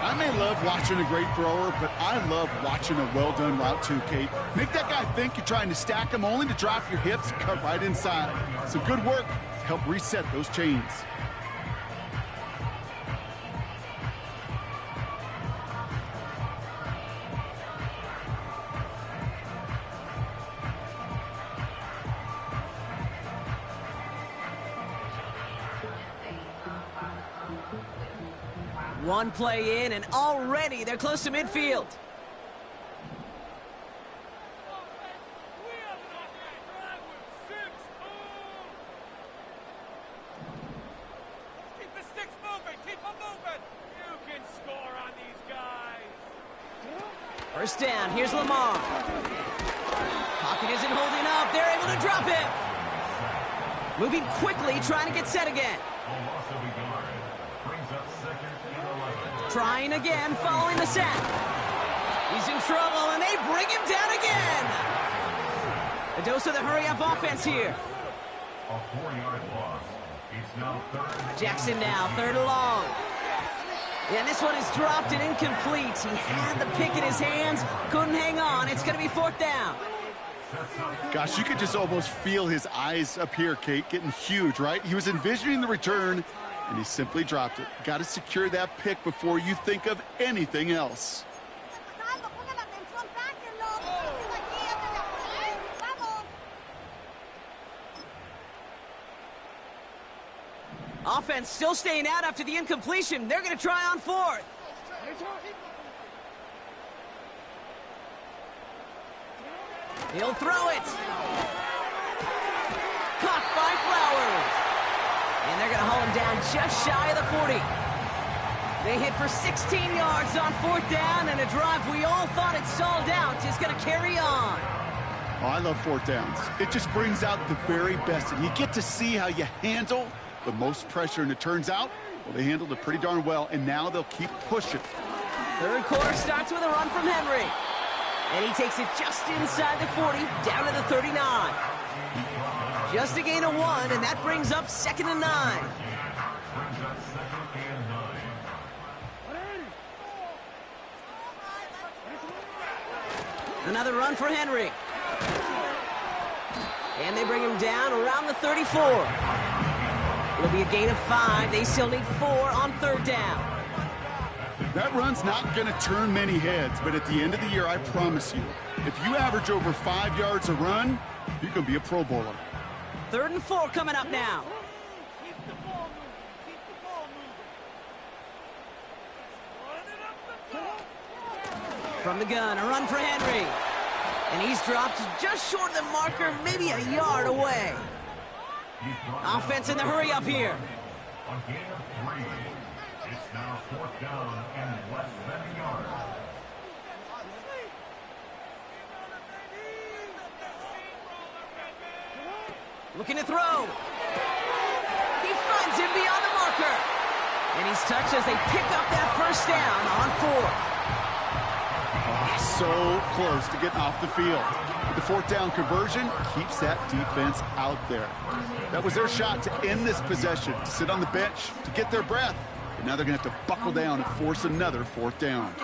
I may love watching a great thrower, but I love watching a well-done route too, Kate. Make that guy think you're trying to stack him only to drop your hips and cut right inside. So good work to help reset those chains. One play in, and already they're close to midfield. Keep the sticks moving. Keep them moving. You can score on these guys. 1st down, here's Lamar. Pocket isn't holding up. They're able to drop it. Moving quickly, trying to get set again. Trying again, following the sack. He's in trouble, and they bring him down again. A dose of the hurry-up offense here. A 4-yard loss. It's now 3rd. Jackson now, 3rd and long. Yeah, this one is dropped and incomplete. He had the pick in his hands, couldn't hang on. It's going to be 4th down. Gosh, you could just almost feel his eyes up here, Kate, getting huge, right? He was envisioning the return, and he simply dropped it. Got to secure that pick before you think of anything else. Offense still staying out after the incompletion. They're going to try on 4th. He'll throw it. Caught by Flowers. And they're going to haul him down just shy of the 40. They hit for 16 yards on 4th down, and a drive we all thought had stalled out is going to carry on. Oh, I love 4th downs. It just brings out the very best, and you get to see how you handle the most pressure, and it turns out, well, they handled it pretty darn well, and now they'll keep pushing. 3rd quarter starts with a run from Henry. And he takes it just inside the 40, down to the 39. Just a gain of 1, and that brings up 2nd and 9. Another run for Henry. And they bring him down around the 34. It'll be a gain of 5. They still need 4 on 3rd down. That run's not going to turn many heads, but at the end of the year, I promise you, if you average over 5 yards a run, you can be a Pro Bowler. 3rd and 4 coming up now. Keep the ball moving. Keep the ball moving. From the gun, a run for Henry. And he's dropped just short of the marker, maybe a yard away. Offense in the hurry up here. A gain of 3. It's now 4th down and less than a yard. Looking to throw. He finds him beyond the marker. And he's touched as they pick up that 1st down on 4th. Oh, so close to getting off the field. But the 4th down conversion keeps that defense out there. That was their shot to end this possession, to sit on the bench, to get their breath. But now they're going to have to buckle down and force another 4th down.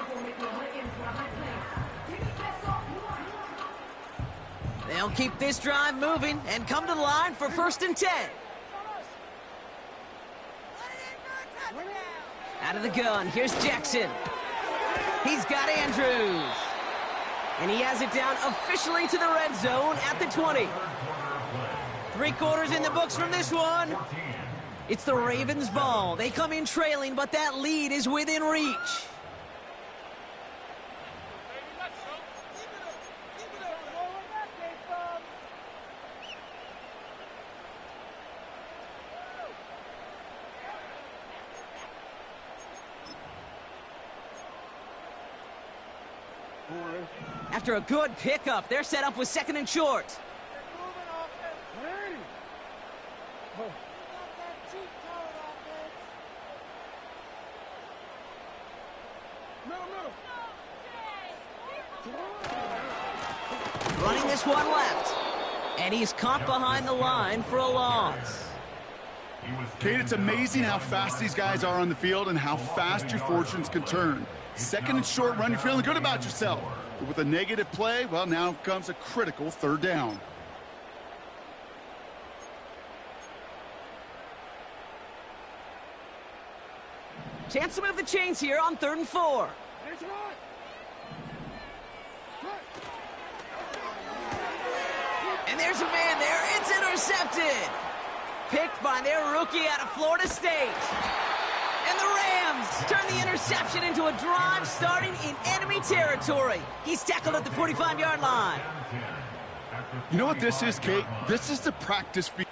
They'll keep this drive moving and come to the line for 1st and 10. Out of the gun, here's Jackson. He's got Andrews. And he has it down officially to the red zone at the 20. 3 quarters in the books from this one. It's the Ravens' ball. They come in trailing, but that lead is within reach. After a good pickup, they're set up with 2nd and short. Running this one left. And he's caught behind the line for a loss. Kate, it's amazing how fast these guys are on the field and how fast your fortunes can turn. 2nd and short run, you're feeling good about yourself. But with a negative play, well, now comes a critical 3rd down. Chance to move the chains here on 3rd and 4. And there's a man there. It's intercepted. Picked by their rookie out of Florida State. And the Rams turn the interception into a drive starting in enemy territory. He's tackled at the 45-yard line. You know what this is, Kate? This is the practice field.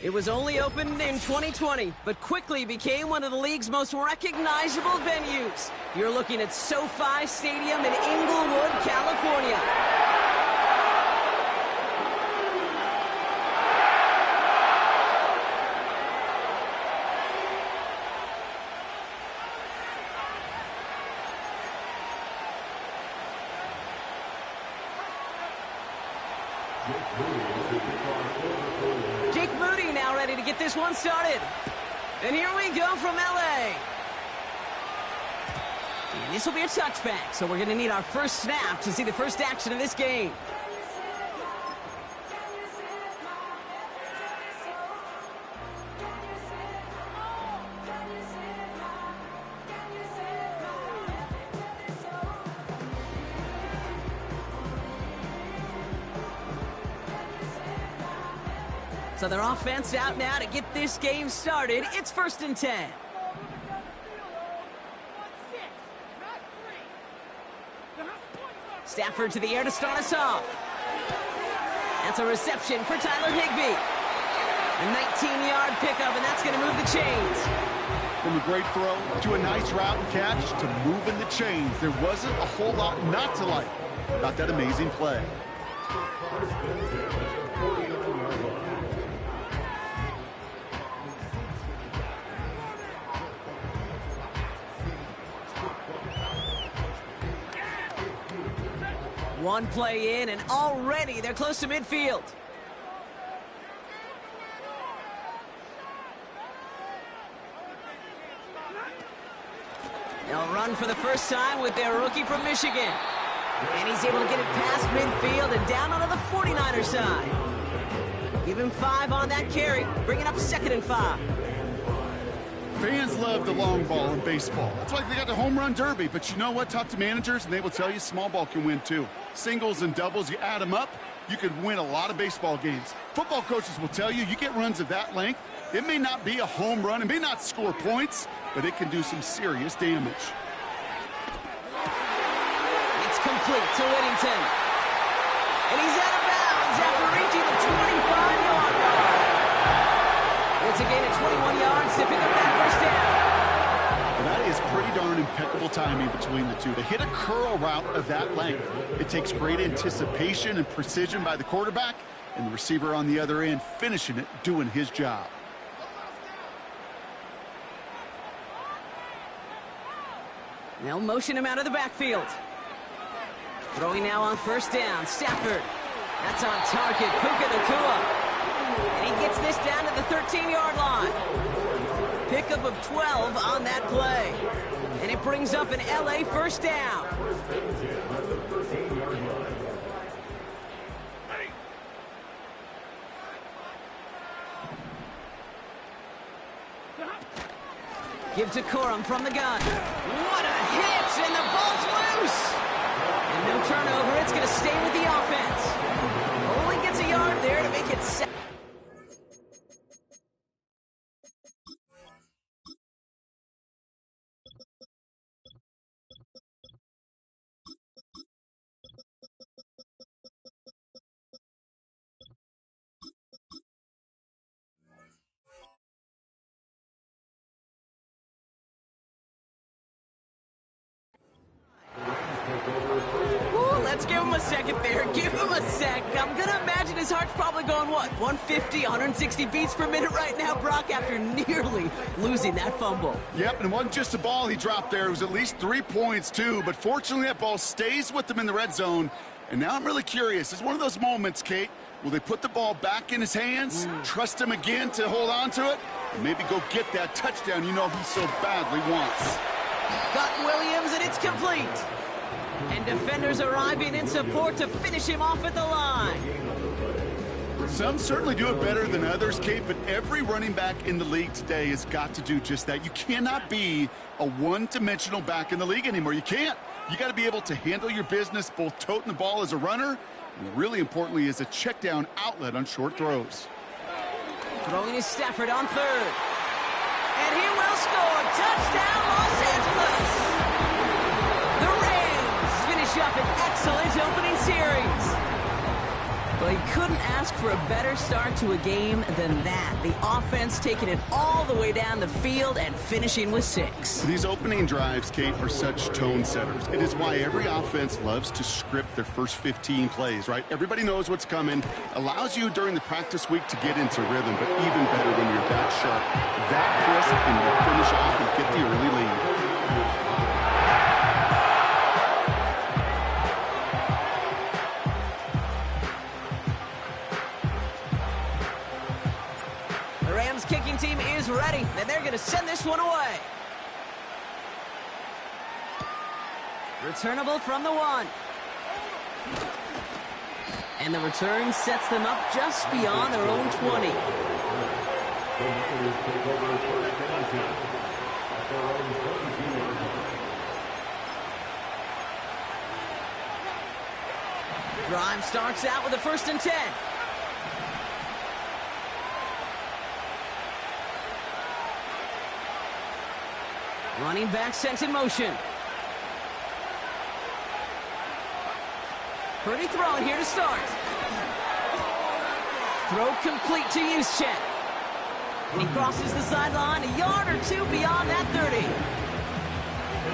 It was only opened in 2020, but quickly became one of the league's most recognizable venues. You're looking at SoFi Stadium in Inglewood, California. Jake Moody now ready to get this one started. And here we go from LA. And this will be a touchback, so we're going to need our first snap to see the first action of this game. So their offense out now to get this game started. It's 1st and 10. Stafford to the air to start us off. That's a reception for Tyler Higbee. A 19-yard pickup, and that's going to move the chains. From a great throw to a nice route and catch to moving the chains, there wasn't a whole lot not to like about that amazing play. One play in, and already they're close to midfield. They'll run for the first time with their rookie from Michigan. And he's able to get it past midfield and down onto the 49er side. Give him 5 on that carry, bringing up 2nd and 5. Fans love the long ball in baseball. That's why they got the home run derby. But you know what? Talk to managers, and they will tell you small ball can win too. Singles and doubles, you add them up, you could win a lot of baseball games. Football coaches will tell you, you get runs of that length, it may not be a home run, it may not score points, but it can do some serious damage. It's complete to Whittington. And he's out of bounds after reaching the 25-yard line. It's a gain of 21 yards to pick up that first down. That is pretty darn impeccable timing between the two. To hit a curl route of that length, it takes great anticipation and precision by the quarterback, and the receiver on the other end finishing it, doing his job. They'll motion him out of the backfield. Throwing now on 1st down, Stafford. That's on target, Puka Nacua. And he gets this down to the 13-yard line. Pickup of 12 on that play. And it brings up an LA first down. Give to Corum from the gun. What a hit, and the ball's loose. And no turnover, it's going to stay with the offense. Only gets a yard there to make it 7. Let's give him a second there. Give him a sec. I'm going to imagine his heart's probably going, what, 150, 160 beats per minute right now, Brock, after nearly losing that fumble. Yep, and it wasn't just a ball he dropped there. It was at least 3 points, too. But fortunately, that ball stays with them in the red zone. And now I'm really curious. It's one of those moments, Kate. Will they put the ball back in his hands, trust him again to hold on to it, and maybe go get that touchdown you know he so badly wants? Got Williams, and it's complete. And defenders arriving in support to finish him off at the line. Some certainly do it better than others, Kate, but every running back in the league today has got to do just that. You cannot be a one-dimensional back in the league anymore. You can't. You got to be able to handle your business, both toting the ball as a runner, and really importantly, as a check-down outlet on short throws. Throwing is Stafford on 3rd. And he will score. Touchdown, Los Angeles. The Rams finish up an excellent opening series. Well, you couldn't ask for a better start to a game than that. The offense taking it all the way down the field and finishing with 6. These opening drives, Kate, are such tone setters. It is why every offense loves to script their first 15 plays, right? Everybody knows what's coming. Allows you during the practice week to get into rhythm, but even better when you're that sharp, that crisp, and you finish off and get the early lead. Kicking team is ready, and they're going to send this one away. Returnable from the 1. And the return sets them up just beyond their own 20. Drive starts out with a 1st and 10. Running back sent in motion. Purdy throwing here to start. Throw complete to Juszczyk. And he crosses the sideline a yard or 2 beyond that 30.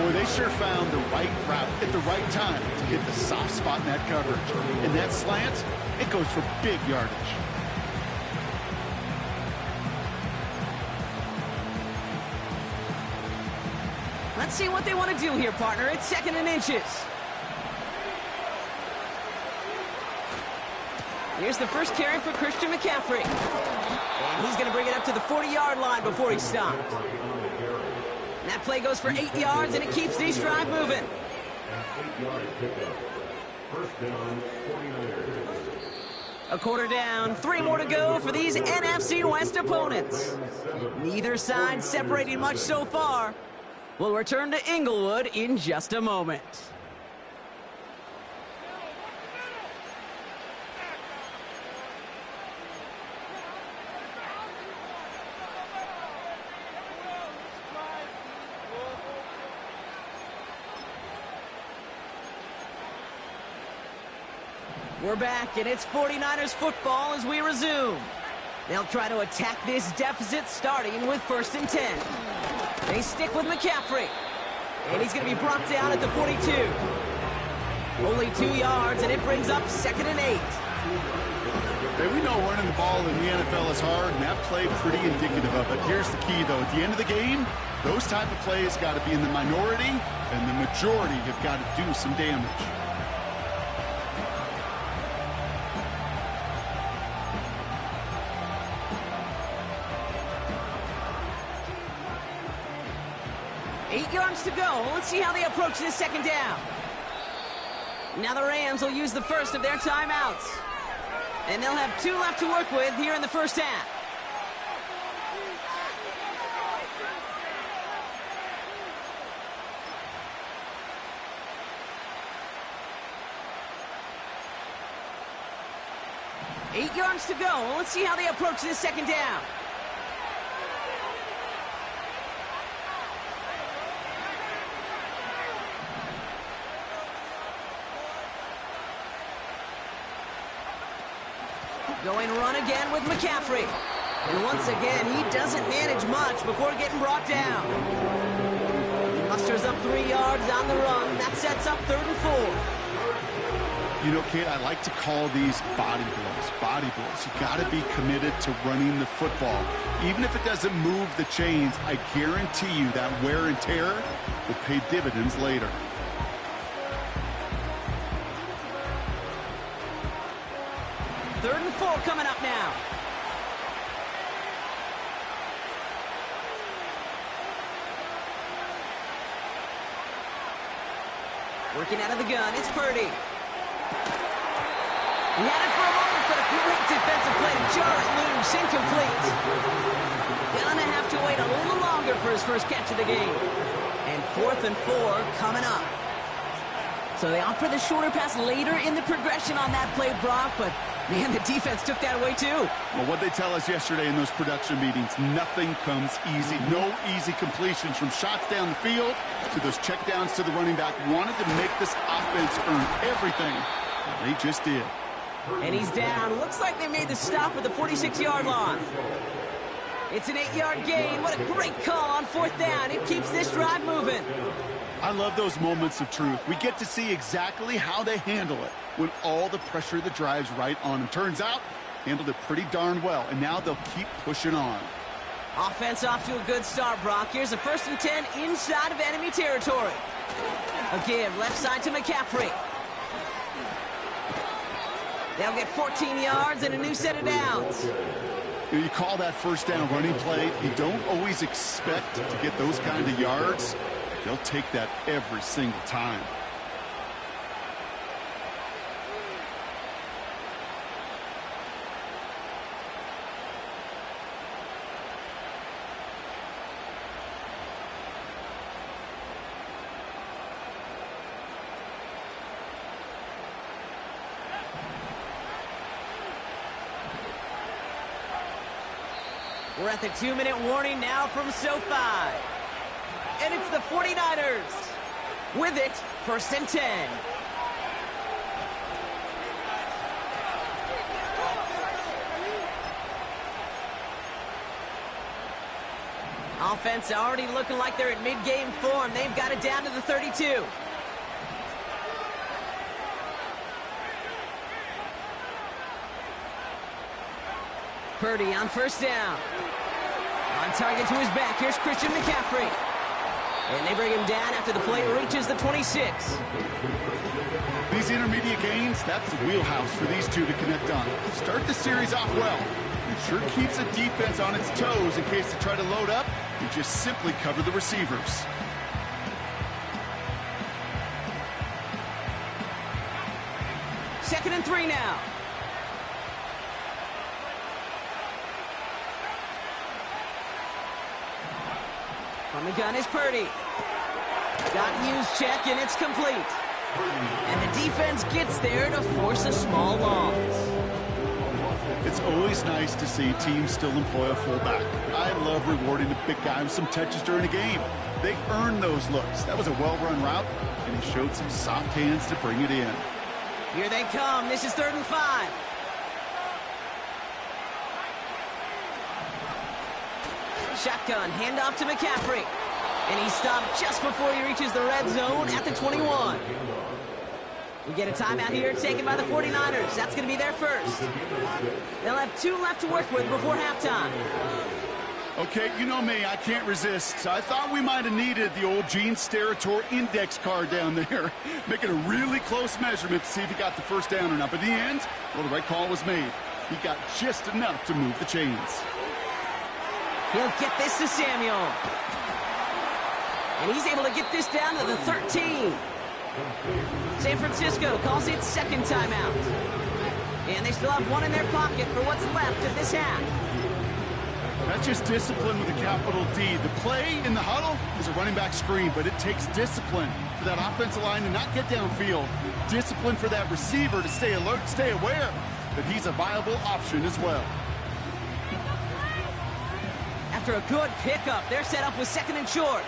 Boy, they sure found the right route at the right time to hit the soft spot in that coverage. And that slant, it goes for big yardage. Let's see what they want to do here, partner. It's 2nd and inches. Here's the first carry for Christian McCaffrey. And he's going to bring it up to the 40-yard line before he's stopped. And that play goes for 8 yards, and it keeps this drive moving. A quarter down, 3 more to go for these NFC West opponents. Neither side separating much so far. We'll return to Inglewood in just a moment. We're back, and it's 49ers football as we resume. They'll try to attack this deficit starting with 1st and 10. They stick with McCaffrey. And he's going to be brought down at the 42. Only 2 yards, and it brings up 2nd and 8. Hey, we know running the ball in the NFL is hard, and that play pretty indicative of it. Here's the key, though. At the end of the game, those type of plays got to be in the minority, and the majority have got to do some damage. To go. Let's see how they approach this 2nd down. Now the Rams will use the first of their timeouts. And they'll have 2 left to work with here in the 1st half. Eight yards to go. Let's see how they approach this 2nd down. Going run again with McCaffrey. And once again, he doesn't manage much before getting brought down. He musters up 3 yards on the run. That sets up 3rd and 4. You know, Kate, I like to call these body blows. Body blows. You got to be committed to running the football. Even if it doesn't move the chains, I guarantee you that wear and tear will pay dividends later. Third and 4 coming up now. Working out of the gun, it's Purdy. He had it for a moment, but a great defensive play to jar it loose, incomplete. Gonna have to wait a little longer for his first catch of the game. And 4th and 4 coming up. So they opt for the shorter pass later in the progression on that play, Brock, but man, the defense took that away too. Well, what they tell us yesterday in those production meetings, nothing comes easy. No easy completions from shots down the field to those checkdowns to the running back. Wanted to make this offense earn everything. They just did. And he's down. Looks like they made the stop at the 46-yard line. It's an 8-yard gain. What a great call on 4th down. It keeps this drive moving. I love those moments of truth. We get to see exactly how they handle it when all the pressure of the drive's right on them. Turns out, handled it pretty darn well, and now they'll keep pushing on. Offense off to a good start, Brock. Here's a 1st and 10 inside of enemy territory. A give left side to McCaffrey. They'll get 14 yards and a new set of downs. You call that 1st down running play. You don't always expect to get those kind of yards. They'll take that every single time. We're at the 2-minute warning now from SoFi. And it's the 49ers. With it, 1st and 10. Offense already looking like they're in mid-game form. They've got it down to the 32. Purdy on 1st down. On target to his back. Here's Christian McCaffrey. And they bring him down after the play reaches the 26. These intermediate gains, that's the wheelhouse for these two to connect on. Start the series off well. It sure keeps the defense on its toes in case they try to load up. You just simply cover the receivers. Second and 3 now. On the gun is Purdy. Got used check, and it's complete. And the defense gets there to force a small loss. It's always nice to see teams still employ a fullback. I love rewarding the big guy with some touches during a game. They earn those looks. That was a well-run route, and he showed some soft hands to bring it in. Here they come. This is 3rd and 5. Shotgun, handoff to McCaffrey. And he stopped just before he reaches the red zone at the 21. We get a timeout here taken by the 49ers. That's going to be their first. They'll have 2 left to work with before halftime. Okay, you know me, I can't resist. I thought we might have needed the old Gene Steratore index card down there. Making a really close measurement to see if he got the 1st down or not. But in the end, well, the right call was made. He got just enough to move the chains. He'll get this to Samuel. And he's able to get this down to the 13. San Francisco calls it 2nd timeout. And they still have 1 in their pocket for what's left of this half. That's just discipline with a capital D. The play in the huddle is a running back screen, but it takes discipline for that offensive line to not get downfield. Discipline for that receiver to stay alert, stay aware that he's a viable option as well. After a good pickup, they're set up with 2nd and short.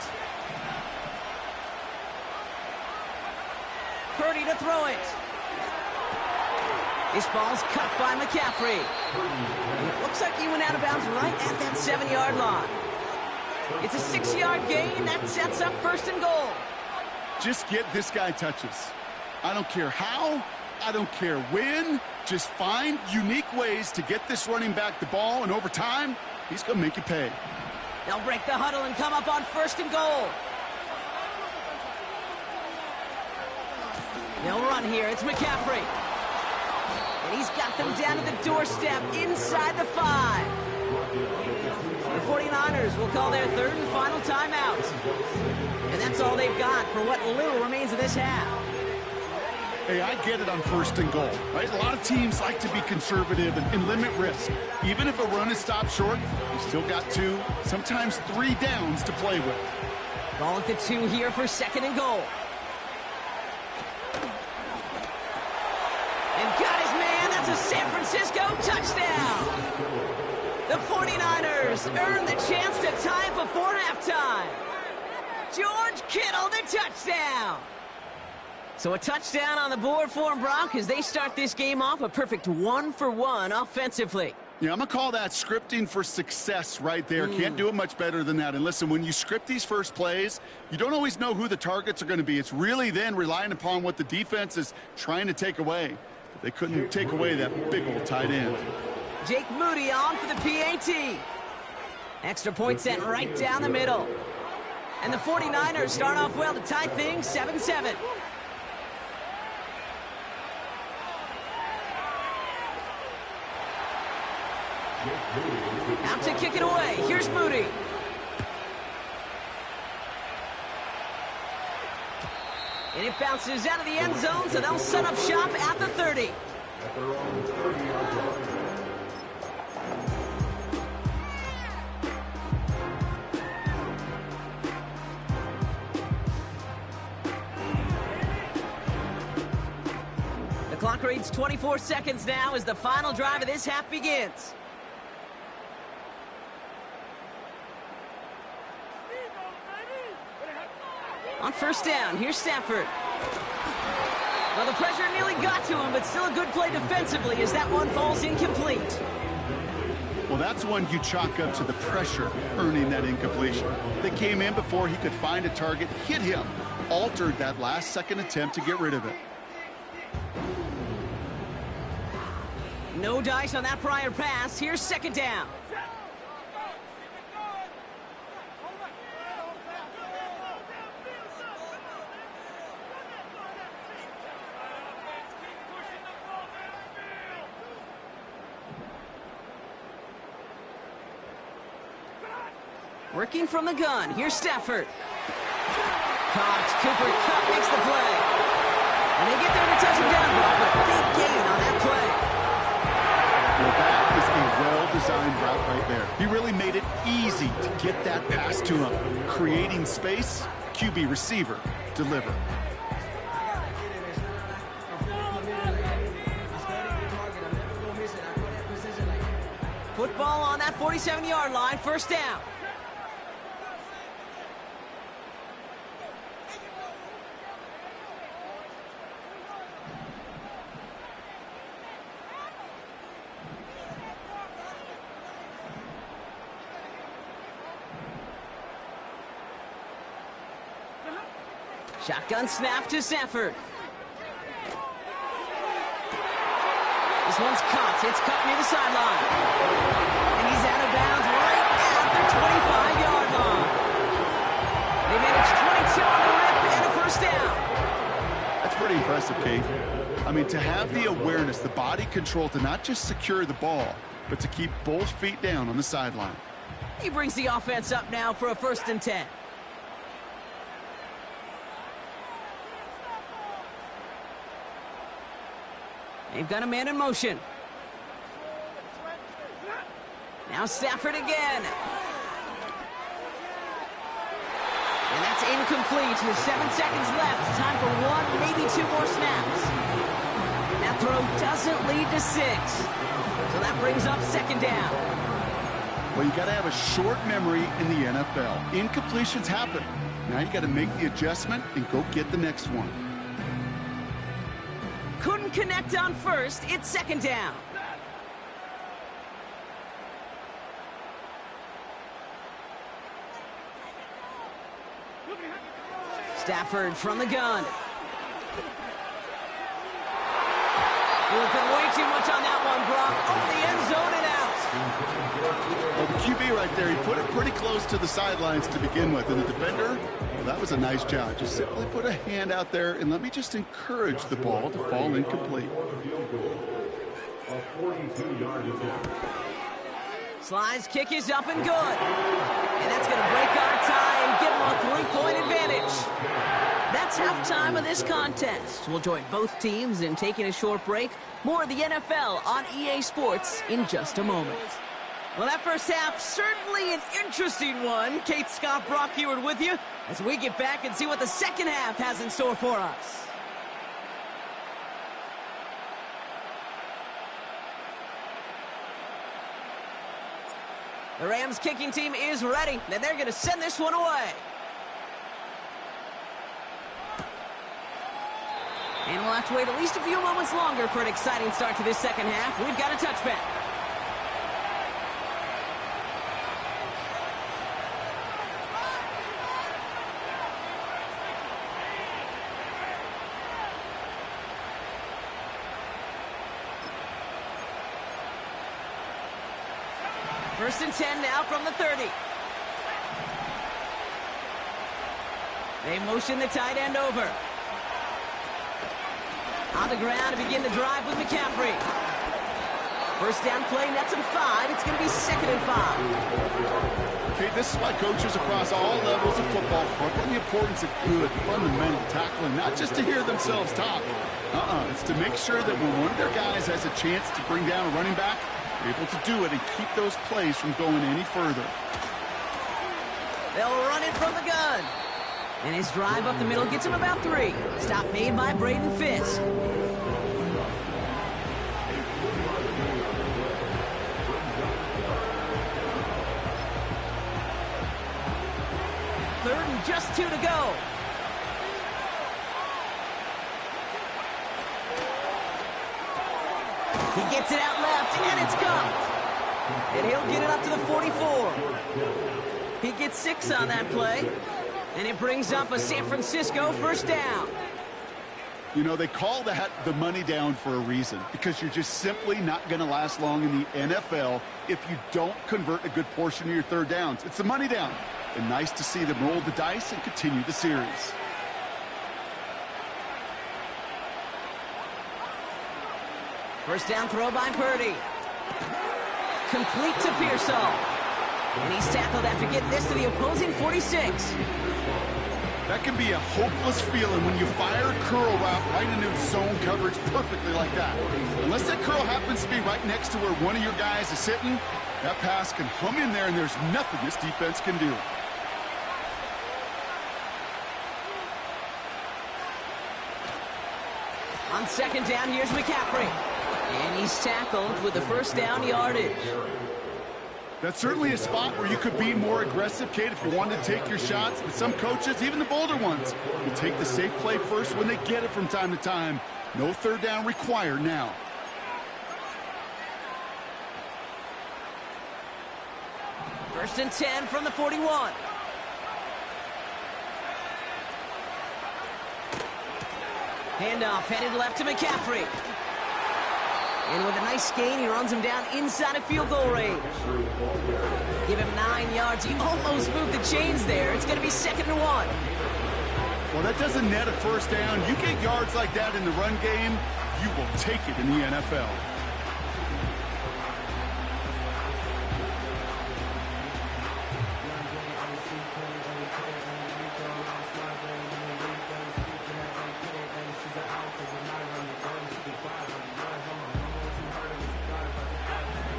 Purdy to throw it. This ball's cut by McCaffrey. And it looks like he went out of bounds right at that 7-yard line. It's a 6-yard gain. That sets up 1st and goal. Just get this guy touches. I don't care how. I don't care when. Just find unique ways to get this running back the ball, and over time, he's going to make you pay. They'll break the huddle and come up on 1st and goal. They'll run here. It's McCaffrey. And he's got them down to the doorstep inside the 5. The 49ers will call their 3rd and final timeout. And that's all they've got for what little remains of this half. Hey, I get it on 1st and goal, right? A lot of teams like to be conservative and limit risk. Even if a run is stopped short, you still got 2, sometimes 3 downs to play with. Ball at the 2 here for 2nd and goal. And got his man. That's a San Francisco touchdown. The 49ers earn the chance to tie it before halftime. George Kittle, the touchdown. So a touchdown on the board for them, Brock, as they start this game off a perfect 1-for-1 offensively. Yeah, I'm going to call that scripting for success right there. Can't do it much better than that. And listen, when you script these first plays, you don't always know who the targets are going to be. It's really then relying upon what the defense is trying to take away. But they couldn't take away that big old tight end. Jake Moody on for the PAT. Extra point sent right down the middle. And the 49ers start off well to tie things 7-7. Out to kick it away. Here's Moody. And it bounces out of the end zone, so they'll set up shop at the 30. The clock reads 24 seconds now as the final drive of this half begins. On first down, here's Stafford. Well, the pressure nearly got to him, but still a good play defensively as that one falls incomplete. Well, that's one you chalk up to the pressure earning that incompletion. They came in before he could find a target, hit him, altered that last-second attempt to get rid of it. No dice on that prior pass. Here's second down. Working from the gun. Here's Stafford. Caught. Cooper Kupp makes the play. And they get there to touch him down, but a big gain on that play. Well, that is a well-designed route right there. He really made it easy to get that pass to him. Creating space, QB receiver, deliver. Football on that 47-yard line. First down. Shotgun snap to Stafford. This one's caught. It's caught near the sideline. And he's out of bounds right at the 25-yard line. They managed 22 on the rip and a first down. That's pretty impressive, Kate. I mean, to have the awareness, the body control to not just secure the ball, but to keep both feet down on the sideline. He brings the offense up now for a 1st and 10. They've got a man in motion. Now Stafford again. And that's incomplete with 7 seconds left. Time for 1, maybe 2 more snaps. That throw doesn't lead to 6. So that brings up second down. Well, you got to have a short memory in the NFL. Incompletions happen. Now you got to make the adjustment and go get the next one. Couldn't connect on first. It's second down. Stafford from the gun. We'll put way too much on that one, Brock. Over the end zone and out. Well, the QB right there, he put it pretty close to the sidelines to begin with. And the defender, well, that was a nice job. Just simply put a hand out there and let me just encourage the ball to fall incomplete. Sly's kick is up and good. And that's going to break our tie and give them a 3-point advantage. That's halftime of this contest. We'll join both teams in taking a short break. More of the NFL on EA Sports in just a moment. Well, that first half, certainly an interesting one. Kate Scott, Brock Huard with you as we get back and see what the second half has in store for us. The Rams kicking team is ready, and they're going to send this one away. And we'll have to wait at least a few moments longer for an exciting start to this second half. We've got a touchback. First and 10 now from the 30. They motion the tight end over. On the ground to begin the drive with McCaffrey. First down play, nets him 5. It's going to be 2nd and 5. Okay, this is why coaches across all levels of football harp on the importance of good, fundamental tackling, not just to hear themselves talk. It's to make sure that when one of their guys has a chance to bring down a running back, they're able to do it and keep those plays from going any further. They'll run it from the gun. And his drive up the middle gets him about 3. Stop made by Braden Fisk. Third and just 2 to go. He gets it out left, and it's gone. And he'll get it up to the 44. He gets 6 on that play. And it brings up a San Francisco first down. You know, they call that the money down for a reason, because you're just simply not going to last long in the NFL if you don't convert a good portion of your third downs. It's the money down. And nice to see them roll the dice and continue the series. First down throw by Purdy. Complete to Pearsall. And he's tackled after getting this to the opposing 46. That can be a hopeless feeling when you fire a curl route right into zone coverage perfectly like that. Unless that curl happens to be right next to where one of your guys is sitting, that pass can hum in there and there's nothing this defense can do. On second down, here's McCaffrey. And he's tackled with the first down yardage. That's certainly a spot where you could be more aggressive, Kate, if you wanted to take your shots. But some coaches, even the bolder ones, will take the safe play first when they get it from time to time. No third down required now. First and 10 from the 41. Handoff headed left to McCaffrey. And with a nice gain, he runs him down inside of field goal range. Give him 9 yards. He almost moved the chains there. It's going to be 2nd and 1. Well, that doesn't net a first down. You get yards like that in the run game, you will take it in the NFL.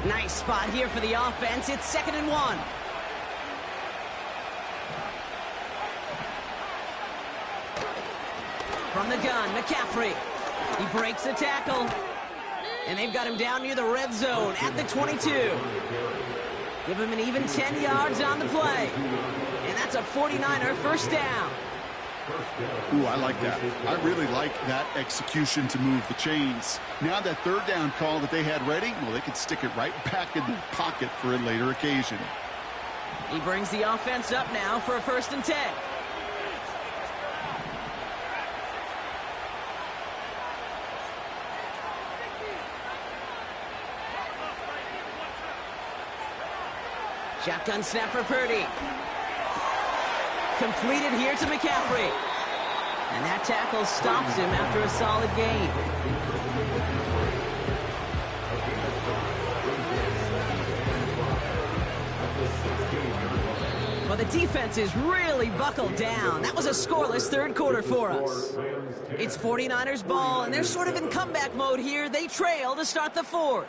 Nice spot here for the offense. It's 2nd and 1. From the gun, McCaffrey. He breaks the tackle. And they've got him down near the red zone at the 22. Give him an even 10 yards on the play. And that's a 49er first down. Ooh, I like that. I really like that execution to move the chains. Now that third down call that they had ready, well, they could stick it right back in their pocket for a later occasion. He brings the offense up now for a 1st and 10. Shotgun snap for Purdy. Completed here to McCaffrey. And that tackle stops him after a solid gain. Well, the defense is really buckled down. That was a scoreless third quarter for us. It's 49ers ball, and they're sort of in comeback mode here. They trail to start the 4th.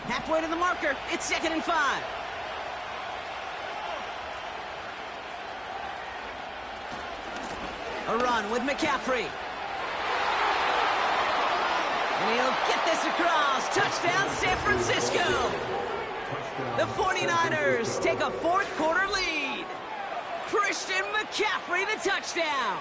Halfway to the marker. It's 2nd and 5. A run with McCaffrey. And he'll get this across. Touchdown, San Francisco. The 49ers take a fourth quarter lead. Christian McCaffrey, the touchdown.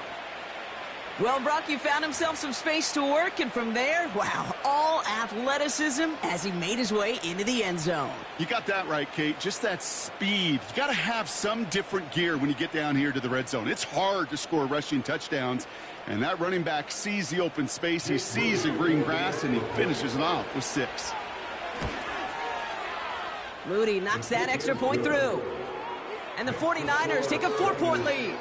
Well, Brock, you found himself some space to work, and from there, wow, all athleticism as he made his way into the end zone. You got that right, Kate. Just that speed. You got to have some different gear when you get down here to the red zone. It's hard to score rushing touchdowns, and that running back sees the open space, he sees the green grass, and he finishes it off with 6. Moody knocks that extra point through. And the 49ers take a 4-point lead.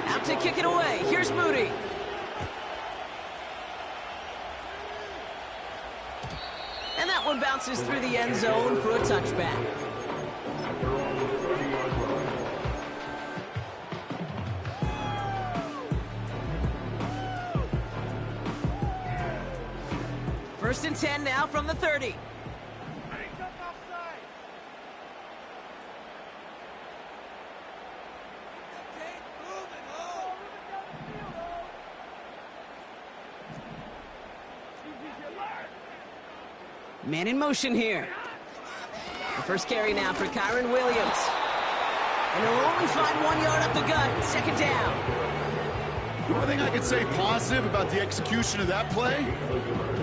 Out to kick it away. Here's Moody. And that one bounces through the end zone for a touchback. First and 10 now from the 30. Man in motion here. The first carry now for Kyren Williams. And he'll only find 1 yard up the gut. Second down. The only thing I can say positive about the execution of that play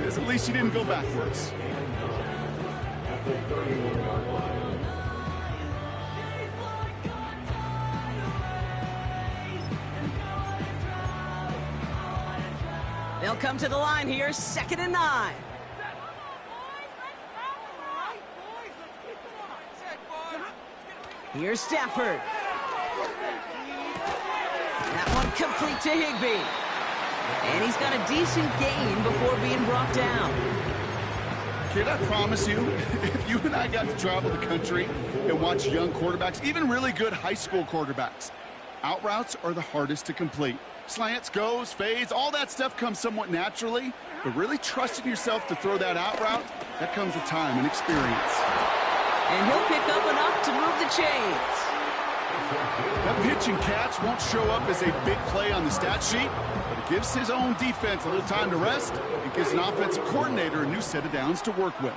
is at least he didn't go backwards. They'll come to the line here, 2nd and 9. Here's Stafford. That one complete to Higbee. And he's got a decent gain before being brought down. Kid, I promise you, if you and I got to travel the country and watch young quarterbacks, even really good high school quarterbacks, out routes are the hardest to complete. Slants, goes, fades, all that stuff comes somewhat naturally, but really trusting yourself to throw that out route, that comes with time and experience. And he'll pick up enough to move the chains. That pitch and catch won't show up as a big play on the stat sheet, but it gives his own defense a little time to rest. It gives an offensive coordinator a new set of downs to work with.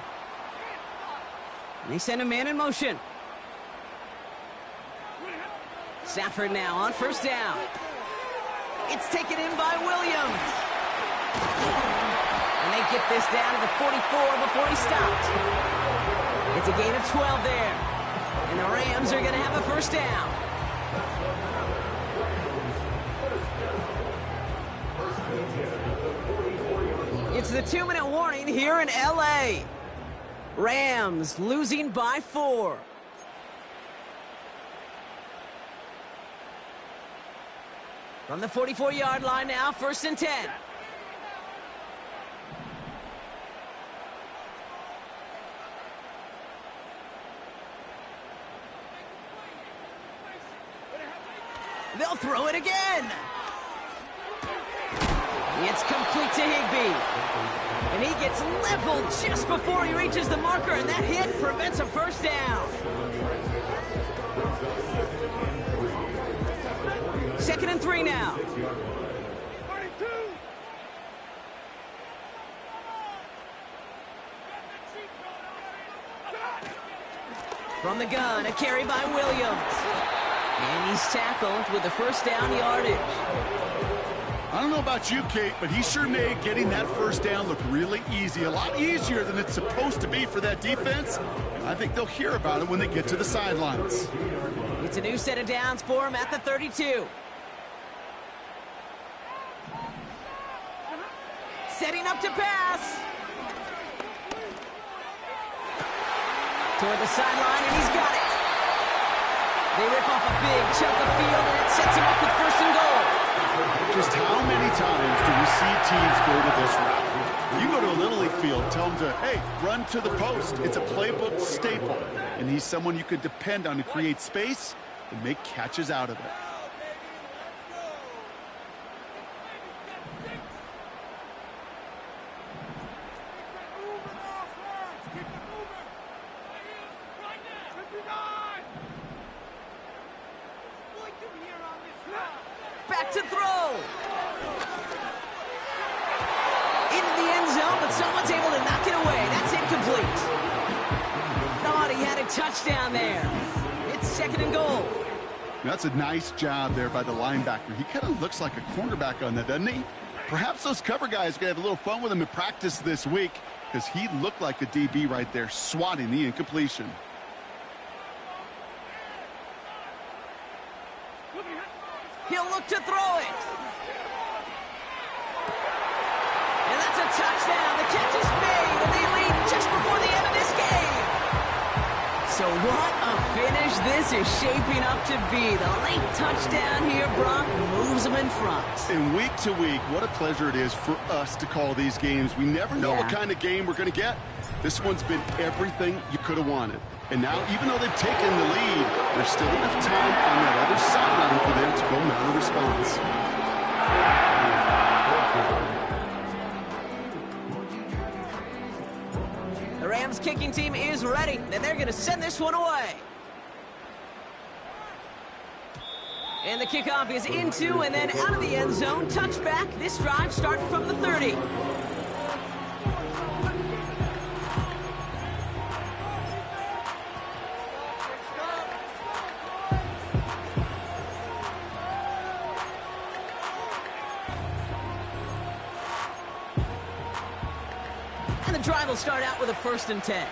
They send a man in motion. Stafford now on first down. It's taken in by Williams. And they get this down to the 44 before he stopped. It's a gain of 12 there. And the Rams are going to have a first down. It's the 2-minute warning here in L.A. Rams losing by 4. From the 44-yard line now, 1st and 10. They'll throw it again. It's complete to Higbee. And he gets leveled just before he reaches the marker, and that hit prevents a first down. 2nd and 3 now. From the gun, a carry by Williams. And he's tackled with the first down yardage. I don't know about you, Kate, but he sure made getting that first down look really easy. A lot easier than it's supposed to be for that defense. I think they'll hear about it when they get to the sidelines. It's a new set of downs for him at the 32. Setting up to pass. Toward the sideline, and he's got it. They rip off a big chunk of field, and it sets him up with 1st and goal. Just how many times do we see teams go to this route? You go to a Little League field, tell them to, hey, run to the post. It's a playbook staple, and he's someone you could depend on to create space and make catches out of it. Back to throw. Into the end zone, but someone's able to knock it away. That's incomplete. Thought he had a touchdown there. It's 2nd and goal. That's a nice job there by the linebacker. He kind of looks like a cornerback on that, doesn't he? Perhaps those cover guys are going to have a little fun with him in practice this week, because he looked like a DB right there, swatting the incompletion. He'll look to throw it. And that's a touchdown. The catch is made, and they lead just before the end of this game. So what a finish this is shaping up to be. The late touchdown here, Brock, moves them in front. And week to week, what a pleasure it is for us to call these games. We never know what kind of game we're going to get. This one's been everything you could have wanted. And now, even though they've taken the lead, there's still enough time on that other sideline for them to go mount a response. The Rams kicking team is ready, and they're going to send this one away. And the kickoff is into and then out of the end zone. Touchback. This drive starting from the 30. And the drive will start out with a 1st and 10.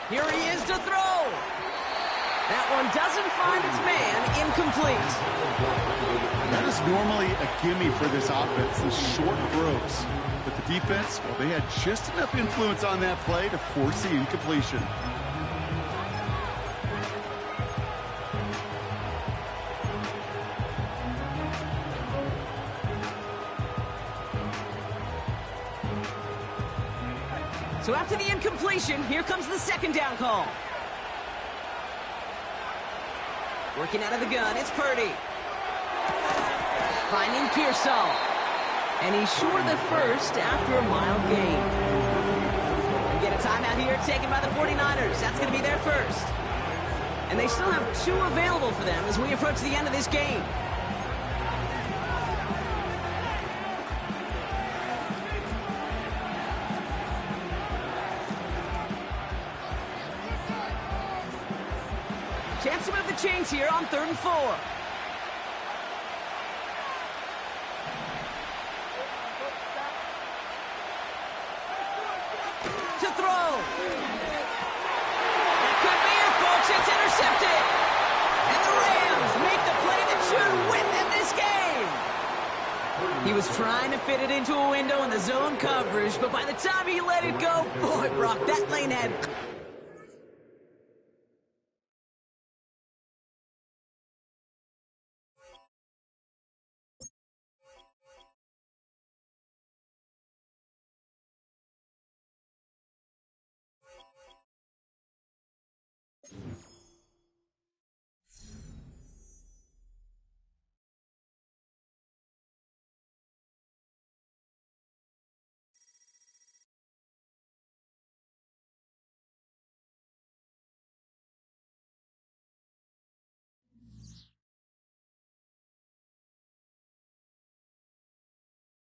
Here he is to throw. That one doesn't find its man. Incomplete. That is normally a gimme for this offense, the short throws. But the defense, well, they had just enough influence on that play to force the incompletion. So after the incompletion, here comes the 2nd down call. Working out of the gun, it's Purdy. Finding Pearsall. And he's short of the 1st after a mild gain. We get a timeout here taken by the 49ers. That's going to be their 1st. And they still have 2 available for them as we approach the end of this game. Chance to move the chains here on 3rd and 4. To throw. That could be it, folks. It's intercepted. And the Rams make the play that should win them this game. He was trying to fit it into a window in the zone coverage, but by the time he let it go, boy, Brock, that lane had